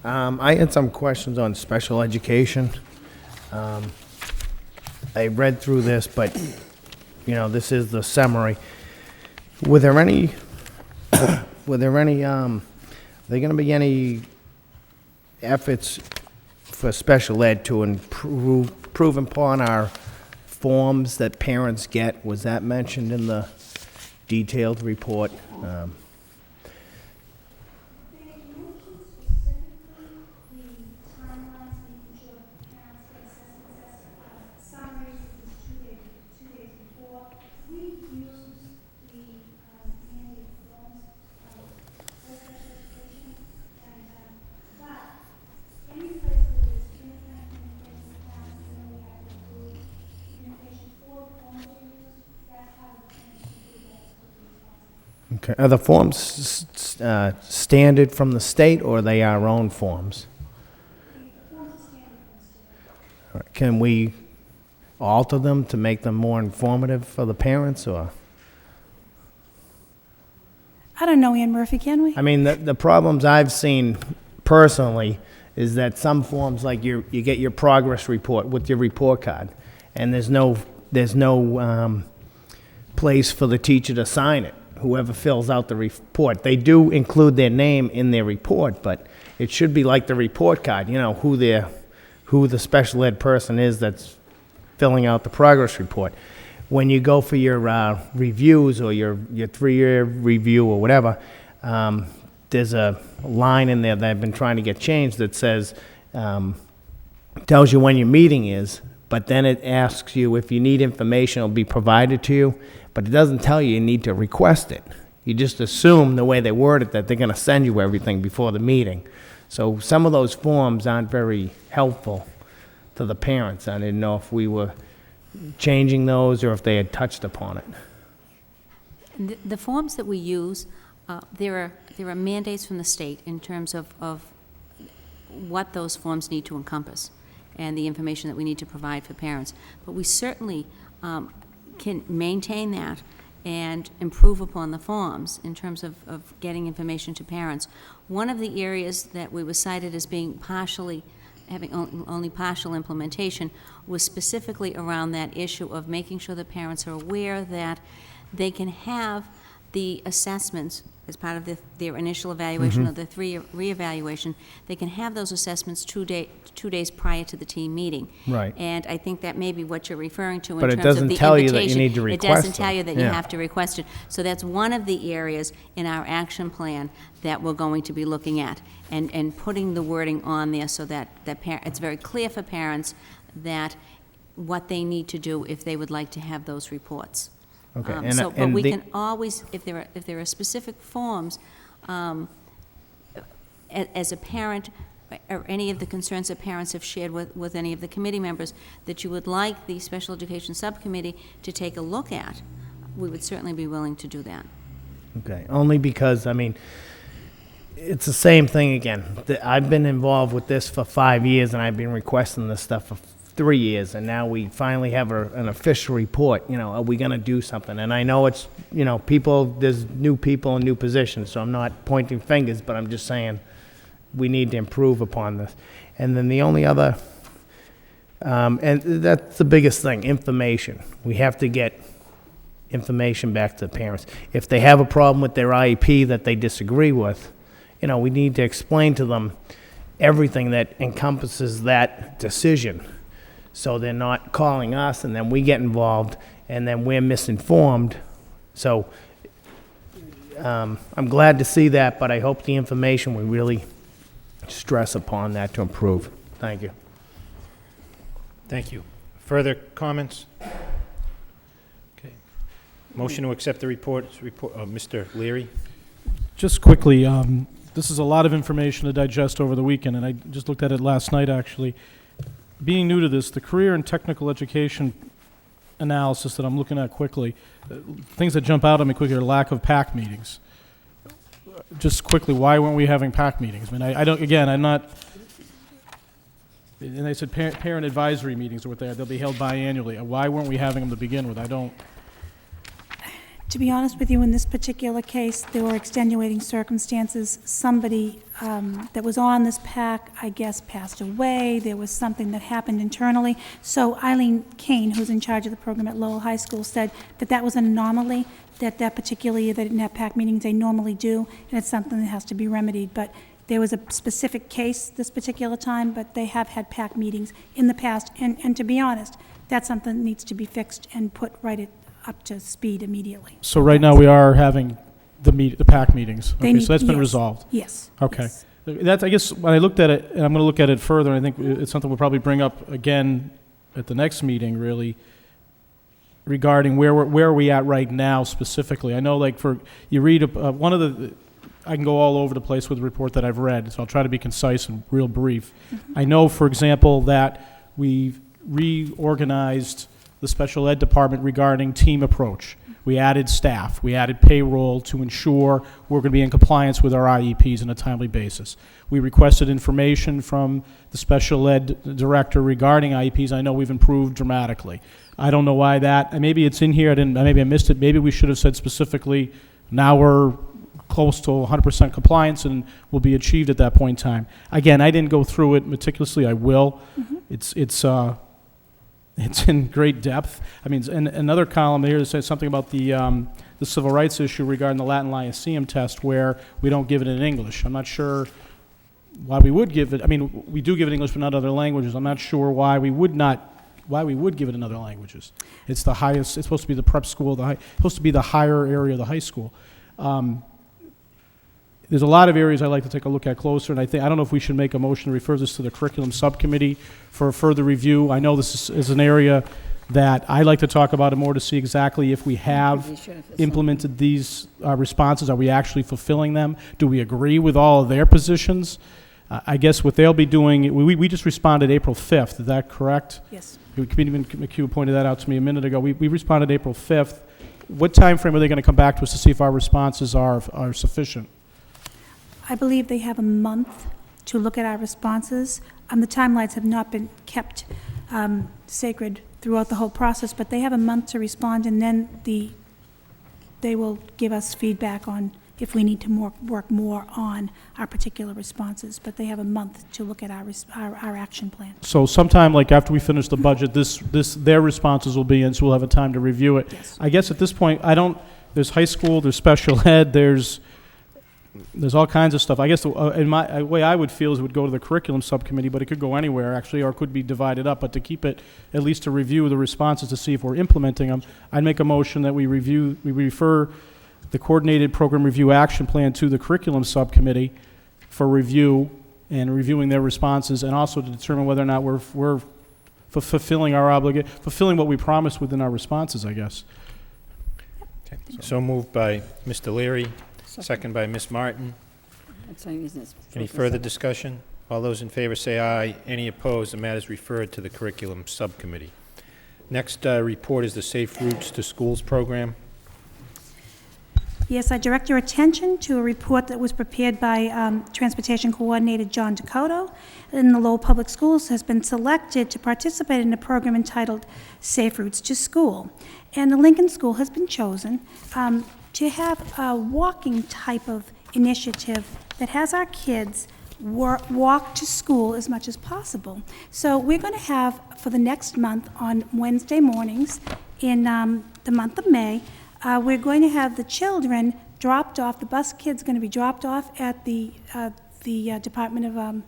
I had some questions on special education. I read through this, but, this is the summary. Were there any, are there going to be any efforts for special ed to improve upon our forms that parents get? Was that mentioned in detailed report. Okay. Are the forms standard from the state, or are they our own forms? All right. Can we alter them to make them more informative for the parents, or? I don't know, Ann Murphy, can we? I mean, the problems I've seen personally is that some forms, like you get your progress report with your report card, and there's no place for the teacher to sign it, whoever fills out the report. They do include their name in their report, but it should be like the report card, you know, who the special ed person is that's filling out the progress report. When you go for your reviews or your 3-year review or whatever, there's a line in there that I've been trying to get changed that says, tells you when your meeting is, but then it asks you if you need information, it'll be provided to you, but it doesn't tell you need to request it. You just assume, the way they word it, that they're going to send you everything before the meeting. So some of those forms aren't very helpful to the parents. I didn't know if we were changing those or if they had touched upon it. The forms that we use, there are mandates from the state in terms of what those forms need to encompass and the information that we need to provide for parents. But we certainly can maintain that and improve upon the forms in terms of getting information to parents. One of the areas that we were cited as being having only partial implementation was specifically around that issue of making sure that parents are aware that they can have the assessments as part of their initial evaluation or the 3-year reevaluation. They can have those assessments 2 days prior to the team meeting. Right. And I think that may be what you're referring to in But it terms of the doesn't tell you that you invitation. need to It request doesn't tell them. you that you Yeah. have to request it. So that's one of the areas in our action plan that we're going to be looking at and putting the wording on there so that it's very clear for parents that what they need to do if they would like to have those reports. Okay. But we can always, if there are specific forms, as a parent, or any of the concerns that parents have shared with any of the committee members, that you would like the Special Education Subcommittee to take a look at, we would certainly be willing to do that. Okay, only because, I mean, it's the same thing again. I've been involved with this for 5 years, and I've been requesting this stuff for 3 years, and now we finally have an official report. You know, are we going to do something? And I know it's, you know, there's new people in new positions, so I'm not pointing fingers, but I'm just saying we need to improve upon this. And then the only other, and that's the biggest thing, information. We have to get information back to the parents. If they have a problem with their IEP that they disagree with, you know, we need to explain to them everything that encompasses that decision, so they're not calling us and then we get involved and then we're misinformed. So I'm glad to see that, but I hope the information, we really stress upon that to improve. Thank you. Thank you. Further comments? Okay. Motion to accept the report, Mr. Leary? Just quickly, this is a lot of information to digest over the weekend, and I just looked at it last night, actually. Being new to this, the career and technical education analysis that I'm looking at quickly, things that jump out at me quickly are lack of PAC meetings. Just quickly, why weren't we having PAC meetings? I mean, I don't, again, I'm not, and they said parent advisory meetings are what they'll be held biannually. Why weren't we having them to begin with? I don't. To be honest with you, in this particular case, there were extenuating circumstances. Somebody that was on this PAC, I guess, passed away. There was something that happened internally. So Eileen Kane, who's in charge of the program at Lowell High School, said that that was an anomaly, that particular year they didn't have PAC meetings. They normally do, and it's something that has to be remedied. But there was a specific case this particular time, but they have had PAC meetings in the past. And to be honest, that's something that needs to be fixed and put right up to speed immediately. So right now, we are having the PAC meetings. They Okay, need- so that's been yes, resolved. Yes. Okay. yes. That's, I guess, when I looked at it, and I'm going to look at it further, and I think it's something we'll probably bring up again at the next meeting, really, regarding where are we at right now specifically. I know, like, you read, one of the, I can go all over the place with the report that I've read, so I'll try to be concise and real brief. I know, for example, that we've reorganized the special ed department regarding team approach. We added staff, we added payroll to ensure we're going to be in compliance with our IEPs on a timely basis. We requested information from the special ed director regarding IEPs. I know we've improved dramatically. I don't know why that, maybe it's in here, maybe I missed it. Maybe we should have said specifically, now we're close to 100% compliance and will be achieved at that point in time. Again, I didn't go through it meticulously. I will. It's in great depth. I mean, and another column here that says something about the civil rights issue regarding the Latin Lyceum test, where we don't give it in English. I'm not sure why we would give it. I mean, we do give it in English, but not other languages. I'm not sure why we would give it in other languages. It's the highest. It's supposed to be the prep school. Supposed to be the higher area of the high school. There's a lot of areas I'd like to take a look at closer, and I don't know if we should make a motion to refer this to the curriculum subcommittee for further review. I know this is an area that I'd like to talk about it more to see exactly if we have implemented these responses. Are we actually fulfilling them? Do we agree with all of their positions? I guess what they'll be doing, we just responded April 5th. Is that correct? Yes. Committeeman McHugh pointed that out to me a minute ago. We responded April 5th. What time frame are they going to come back to us to see if our responses are sufficient? I believe they have a month to look at our responses. The timelines have not been kept sacred throughout the whole process, but they have a month to respond, and then they will give us feedback on if we need to work more on our particular responses. But they have a month to look at our action plan. So sometime like after we finish the budget, their responses will be in, so we'll have a time to review it. Yes. I guess at this point, there's high school, there's special ed, there's all kinds of stuff. I guess in my way I would feel is it would go to the curriculum subcommittee, but it could go anywhere actually, or it could be divided up. But to keep it, at least to review the responses to see if we're implementing them, I'd make a motion that we refer the coordinated program review action plan to the curriculum subcommittee for review and reviewing their responses, and also to determine whether or not we're fulfilling our fulfilling what we promised within our responses, I guess. Okay. So moved by Mr. Leary, second by Ms. Martin. Any further discussion? All those in favor say aye. Any opposed? The matter is referred to the curriculum subcommittee. Next report is the Safe Routes to Schools program. Yes, I direct your attention to a report that was prepared by Transportation Coordinator John Dakota, and the Lowell Public Schools has been selected to participate in a program entitled Safe Routes to School. And the Lincoln School has been chosen to have a walking type of initiative that has our kids walk to school as much as possible. So we're going to have, for the next month, on Wednesday mornings in the month of May, we're going to have the children dropped off, the bus kids are going to be dropped off at the Department of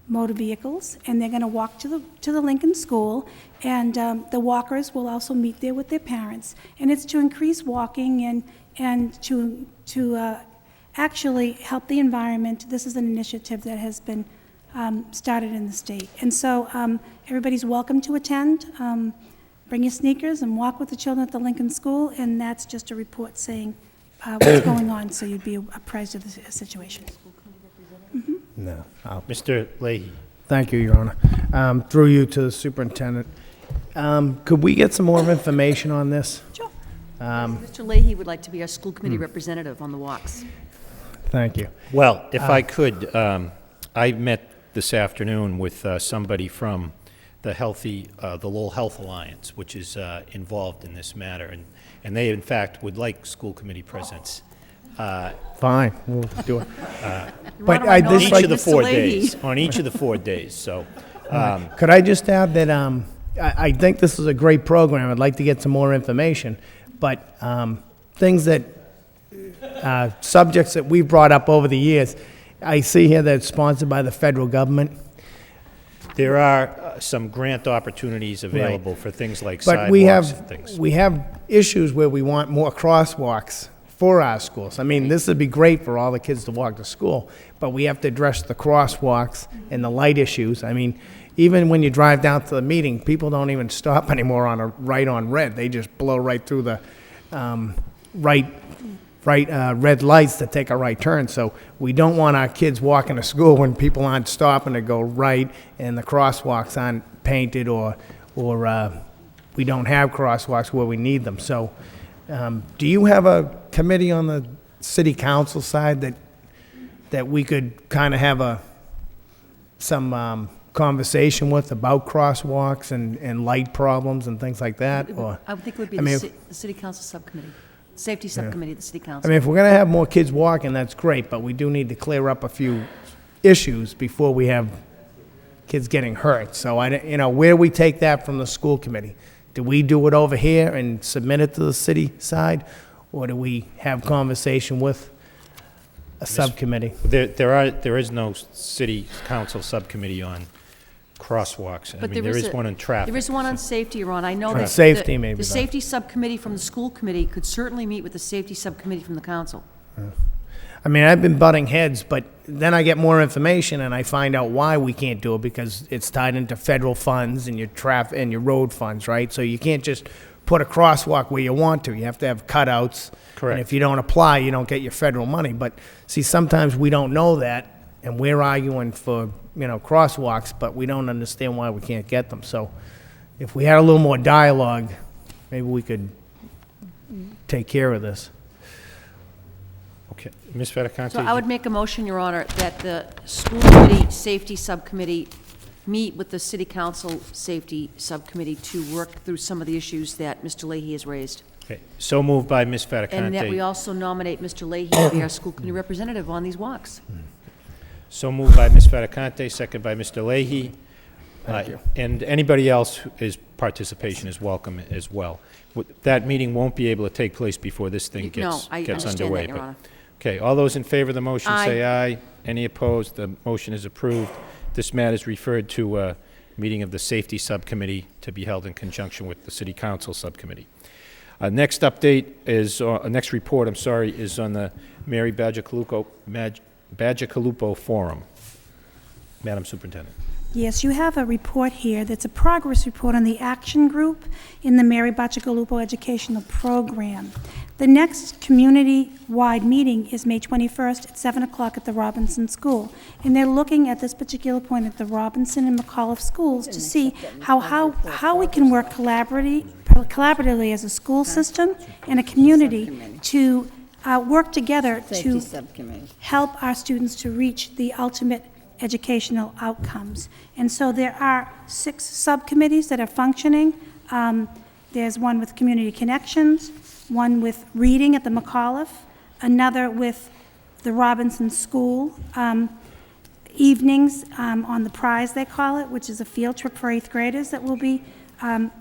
Motor Vehicles, and they're going to walk to the Lincoln School, and the walkers will also meet there with their parents. And it's to increase walking and to actually help the environment. This is an initiative that has been started in the state. And so everybody's welcome to attend. Bring your sneakers and walk with the children at the Lincoln School, and that's just a report saying what's going on, so you'd be apprised of the situation. No. Mr. Leahy. Thank you, Your Honor. Through you to the superintendent. Could we get some more information on this? Sure. Mr. Leahy would like to be our school committee representative on the walks. Thank you. Well, if I could, I met this afternoon with somebody from the Lowell Health Alliance, which is involved in this matter, and they, in fact, would like school committee presence. Fine, we'll do it. But On each of the 4 days. On each of the 4 days. So, could I just add that I think this is a great program. I'd like to get some more information, but things that subjects that we've brought up over the years, I see here that it's sponsored by the federal government. There are some grant opportunities available for things like But we sidewalks and have, things. we have issues where we want more crosswalks for our schools. I mean, this would be great for all the kids to walk to school, but we have to address the crosswalks and the light issues. I mean, even when you drive down to the meeting, people don't even stop anymore on a right on red. They just blow right through the red lights to take a right turn. So we don't want our kids walking to school when people aren't stopping to go right and the crosswalks aren't painted or we don't have crosswalks where we need them. So do you have a committee on the city council side that we could kind of have some conversation with about crosswalks and light problems and things like that? Or, I would think it would be I mean, the city council subcommittee, safety subcommittee of the city I council. mean, if we're going to have more kids walking, that's great, but we do need to clear up a few issues before we have kids getting hurt. So, where we take that from the school committee? Do we do it over here and submit it to the city side? Or do we have conversation with a subcommittee? There is no city council subcommittee on crosswalks. I But mean, there is one on traffic. There is one on safety, Ron. I know that. Traffic. Safety, maybe, The though. safety subcommittee from the school committee could certainly meet with the safety subcommittee from the council. I mean, I've been butting heads, but then I get more information and I find out why we can't do it because it's tied into federal funds and your traffic and your road funds, right? So you can't just put a crosswalk where you want to. You have to have cutouts. Correct. And if you don't apply, you don't get your federal money. But see, sometimes we don't know that and we're arguing for, crosswalks, but we don't understand why we can't get them. So if we had a little more dialogue, maybe we could take care of this. Okay, Ms. Fedicante? So I would make a motion, Your Honor, that the school committee safety subcommittee meet with the city council safety subcommittee to work through some of the issues that Mr. Leahy has raised. Okay, so moved by Ms. Fedicante. And that we also nominate Mr. Leahy to be our school committee representative on these walks. So moved by Ms. Fedicante, second by Mr. Leahy. Thank you. And anybody else whose participation is welcome as well. That meeting won't be able to take place before this thing No, gets I gets understand underway. that, Your but- Honor. Okay, all those in favor of the motion Aye. say aye. Any opposed? The motion is approved. This matter is referred to a meeting of the Safety Subcommittee to be held in conjunction with the City Council Subcommittee. Next update is, next report, I'm sorry, is on the Mary Bagicalupo Forum. Madam Superintendent. Yes, you have a report here that's a progress report on the action group in the Mary Bacigalupo Educational Program. The next community-wide meeting is May 21st at 7 o'clock at the Robinson School. And they're looking at this particular point at the Robinson and McAuliffe schools to see how we can work collaboratively as a school system and a community to work together to help our students to reach the ultimate educational outcomes. And so there are 6 subcommittees that are functioning. There's one with Community Connections, one with Reading at the McAuliffe, another with the Robinson School, evenings on the Prize, they call it, which is a field trip for 8th graders that will be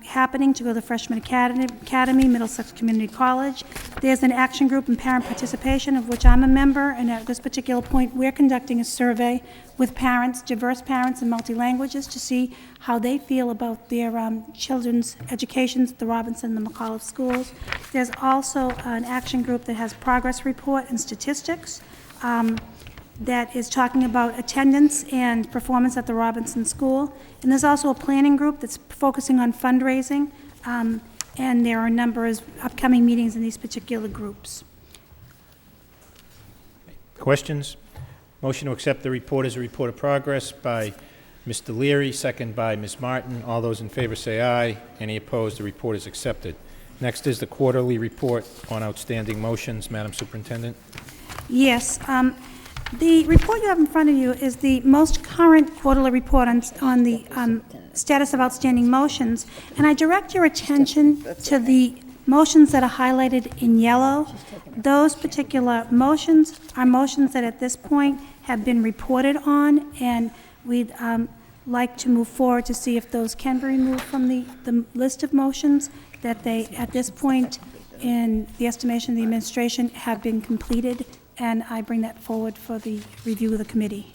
happening to go to the Freshman Academy, Middlesex Community College. There's an action group and parent participation of which I'm a member, and at this particular point, we're conducting a survey with parents, diverse parents and multi-languages, to see how they feel about their children's educations at the Robinson and the McAuliffe schools. There's also an action group that has progress report and statistics that is talking about attendance and performance at the Robinson School. And there's also a planning group that's focusing on fundraising, and there are a number of upcoming meetings in these particular groups. Questions? Motion to accept the report as a report of progress by Mr. Leary, second by Ms. Martin. All those in favor say aye. Any opposed? The report is accepted. Next is the quarterly report on outstanding motions. Madam Superintendent. Yes. The report you have in front of you is the most current quarterly report on the status of outstanding motions, and I direct your attention to the motions that are highlighted in yellow. Those particular motions are motions that at this point have been reported on, and we'd like to move forward to see if those can be removed from the list of motions, that they, at this point, in the estimation of the administration, have been completed, and I bring that forward for the review of the committee.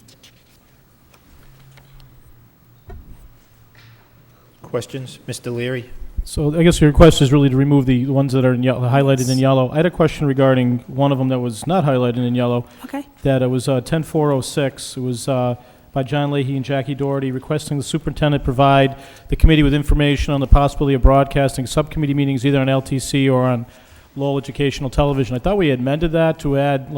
Questions? Mr. Leary? So I guess your request is really to remove the ones that are in highlighted in yellow. I had a question regarding one of them that was not highlighted in yellow. Okay. That it was 10406. It was by John Leahy and Jackie Doherty, requesting the superintendent provide the committee with information on the possibility of broadcasting subcommittee meetings either on LTC or on Lowell Educational Television. I thought we had amended that to add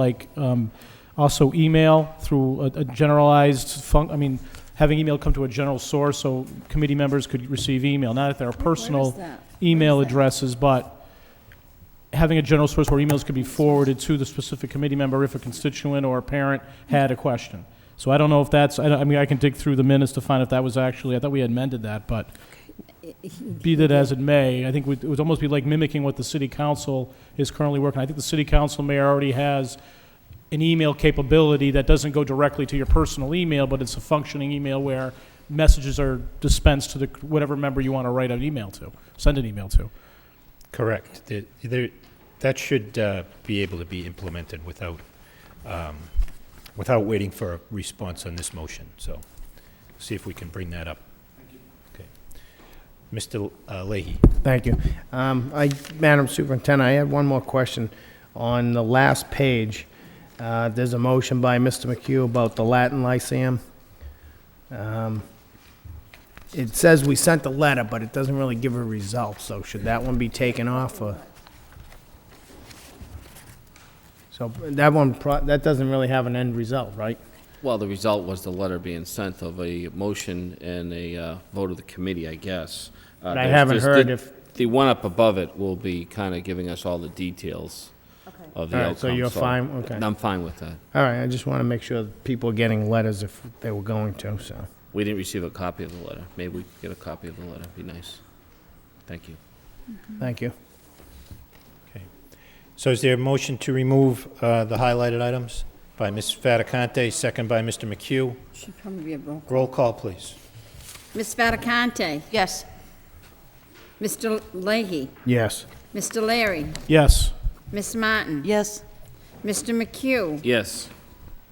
also email through a generalized having email come to a general source so committee members could receive email, not at their personal that? email Where is that? addresses, but having a general source where emails could be forwarded to the specific committee member if a constituent or a parent had a question. So I don't know if that's, I can dig through the minutes to find if that was actually, I thought we had amended that, but be that as it may, I think it would almost be like mimicking what the city council is currently working. I think the city council mayor already has an email capability that doesn't go directly to your personal email, but it's a functioning email where messages are dispensed to whatever member you want to write an email to, send an email to. Correct. That should be able to be implemented without waiting for a response on this motion. So see if we can bring that up. Okay. Mr. Leahy. Thank you. Madam Superintendent, I had one more question. On the last page, there's a motion by Mr. McHugh about the Latin Lyceum. It says we sent the letter, but it doesn't really give a result, so should that one be taken off? So that doesn't really have an end result, right? Well, the result was the letter being sent of a motion and a vote of the committee, I guess. But I haven't heard if... The one up above it will be kind of giving us all the details of the All outcome. right, so you're fine? Okay. I'm fine with that. All right, I just want to make sure that people are getting letters if they were going to, so. We didn't receive a copy of the letter. Maybe we could get a copy of the letter. Be nice. Thank you. Thank you. Okay. So is there a motion to remove the highlighted items by Ms. Fattacante, second by Mr. McHugh? Should probably be a roll call. Roll call, please. Ms. Fattacante? Yes. Mr. Leahy? Yes. Mr. Leary? Yes. Ms. Martin? Yes. Mr. McHugh? Yes.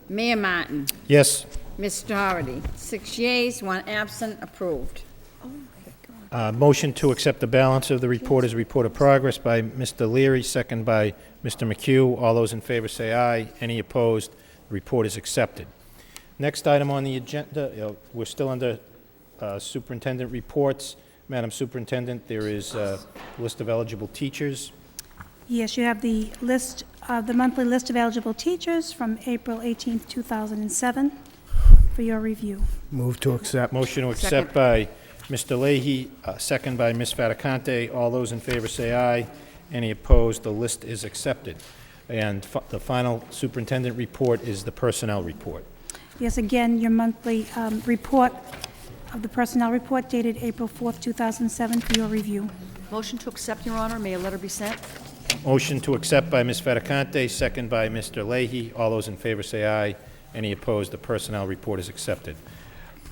Mayor Martin? Yes. Ms. Doherty? 6 yeas, 1 absent, approved. Motion to accept the balance of the report as a report of progress by Mr. Leary, second by Mr. McHugh. All those in favor say aye. Any opposed? The report is accepted. Next item on the agenda, we're still under superintendent reports. Madam Superintendent, there is a list of eligible teachers. Yes, you have the list, the monthly list of eligible teachers from April 18th, 2007 for your review. Move to accept. Motion to accept by Mr. Leahy, second by Ms. Fattacante. All those in favor say aye. Any opposed? The list is accepted. And the final superintendent report is the personnel report. Yes, again, your monthly report of the personnel report dated April 4th, 2007 for your review. Motion to accept, Your Honor. May a letter be sent? Motion to accept by Ms. Fattacante, second by Mr. Leahy. All those in favor say aye. Any opposed? The personnel report is accepted.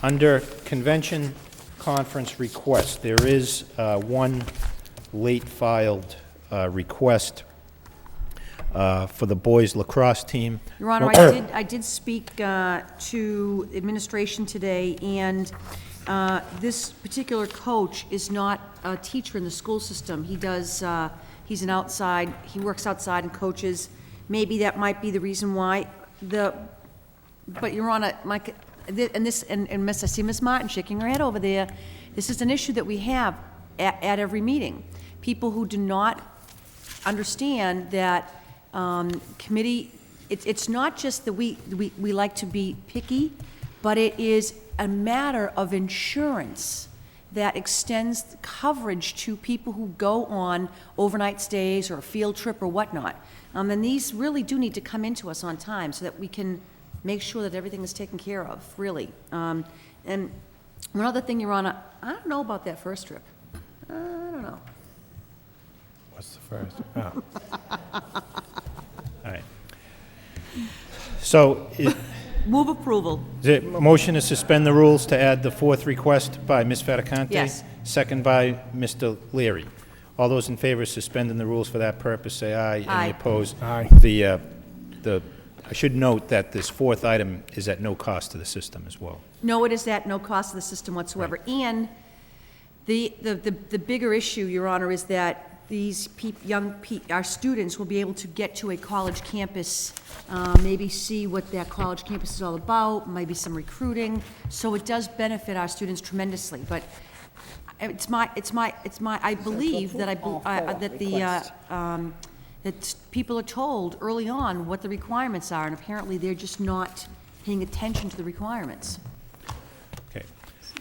Under convention conference request, there is one late filed request for the boys lacrosse team. Your Honor, I did speak to administration today, and this particular coach is not a teacher in the school system. He does, he works outside and coaches. Maybe that might be the reason why. But Your Honor, I see Ms. Martin shaking her head over there. This is an issue that we have at every meeting. People who do not understand that committee, it's not just that we like to be picky, but it is a matter of insurance that extends coverage to people who go on overnight stays or a field trip or whatnot. And these really do need to come into us on time so that we can make sure that everything is taken care of, really. And one other thing, Your Honor, I don't know about that first trip. I don't know. What's the first? Oh. All right. So, Move approval. is it a motion to suspend the rules to add the fourth request by Ms. Fattacante? Yes. Second by Mr. Leary. All those in favor of suspending the rules for that purpose say aye. Aye. Any opposed? Aye. I should note that this fourth item is at no cost to the system as well. No, it is at no cost to the system whatsoever. And The bigger issue, Your Honor, is that these our students will be able to get to a college campus, maybe see what that college campus is all about, maybe some recruiting. So it does benefit our students tremendously. But I believe that that people are told early on what the requirements are, and apparently they're just not paying attention to the requirements. Okay.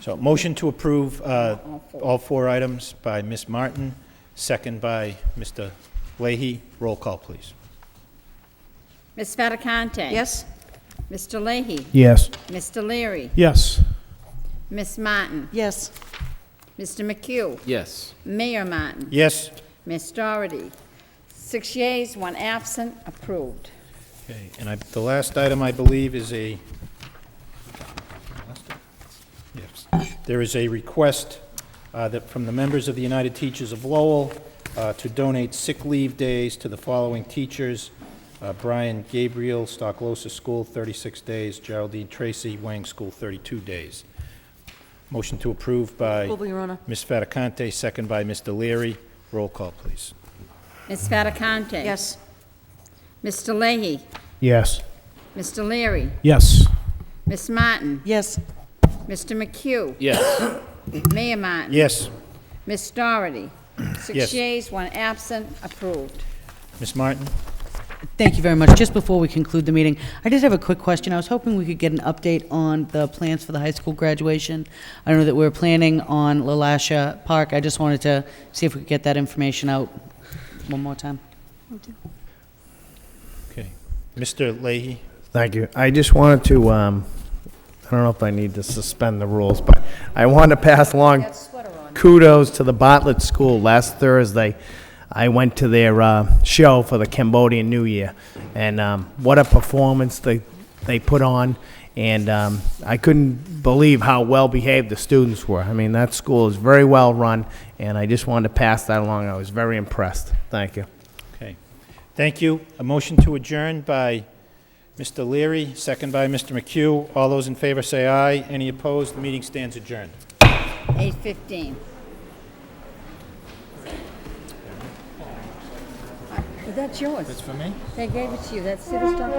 So motion to approve all 4 items by Ms. Martin, second by Mr. Leahy. Roll call, please. Ms. Fattacante? Yes? Mr. Leahy? Yes. Mr. Leary? Yes. Ms. Martin? Yes. Mr. McHugh? Yes. Mayor Martin? Yes. Ms. Doherty? 6 yeas, 1 absent, approved. Okay, and the last item, I believe, is a, yes, there is a request from the members of the United Teachers of Lowell to donate sick leave days to the following teachers: Brian Gabriel, Stocklosa School, 36 days; Geraldine Tracy, Wang School, 32 days. Motion to approve by Approval, Your Honor. Ms. Fattacante, second by Mr. Leary. Roll call, please. Ms. Fattacante? Yes. Mr. Leahy? Yes. Mr. Leary? Yes. Ms. Martin? Yes. Mr. McHugh? Yes. Mayor Martin? Yes. Ms. Doherty? 6 Yes. yeas, 1 absent, approved. Ms. Martin? Thank you very much. Just before we conclude the meeting, I did have a quick question. I was hoping we could get an update on the plans for the high school graduation. I know that we're planning on LaLasha Park. I just wanted to see if we could get that information out one more time. Okay. Mr. Leahy? Thank you. I just wanted to, I don't know if I need to suspend the rules, but I want to pass along kudos to the Bartlett School. Last Thursday, I went to their show for the Cambodian New Year, and what a performance they put on, and I couldn't believe how well behaved the students were. I mean, that school is very well run, and I just wanted to pass that along. I was very impressed. Thank you. Okay. Thank you. A motion to adjourn by Mr. Leary, second by Mr. McHugh. All those in favor say aye. Any opposed? The meeting stands adjourned. 8:15. That's yours. That's for me? They gave it to you. That's, see the stuff?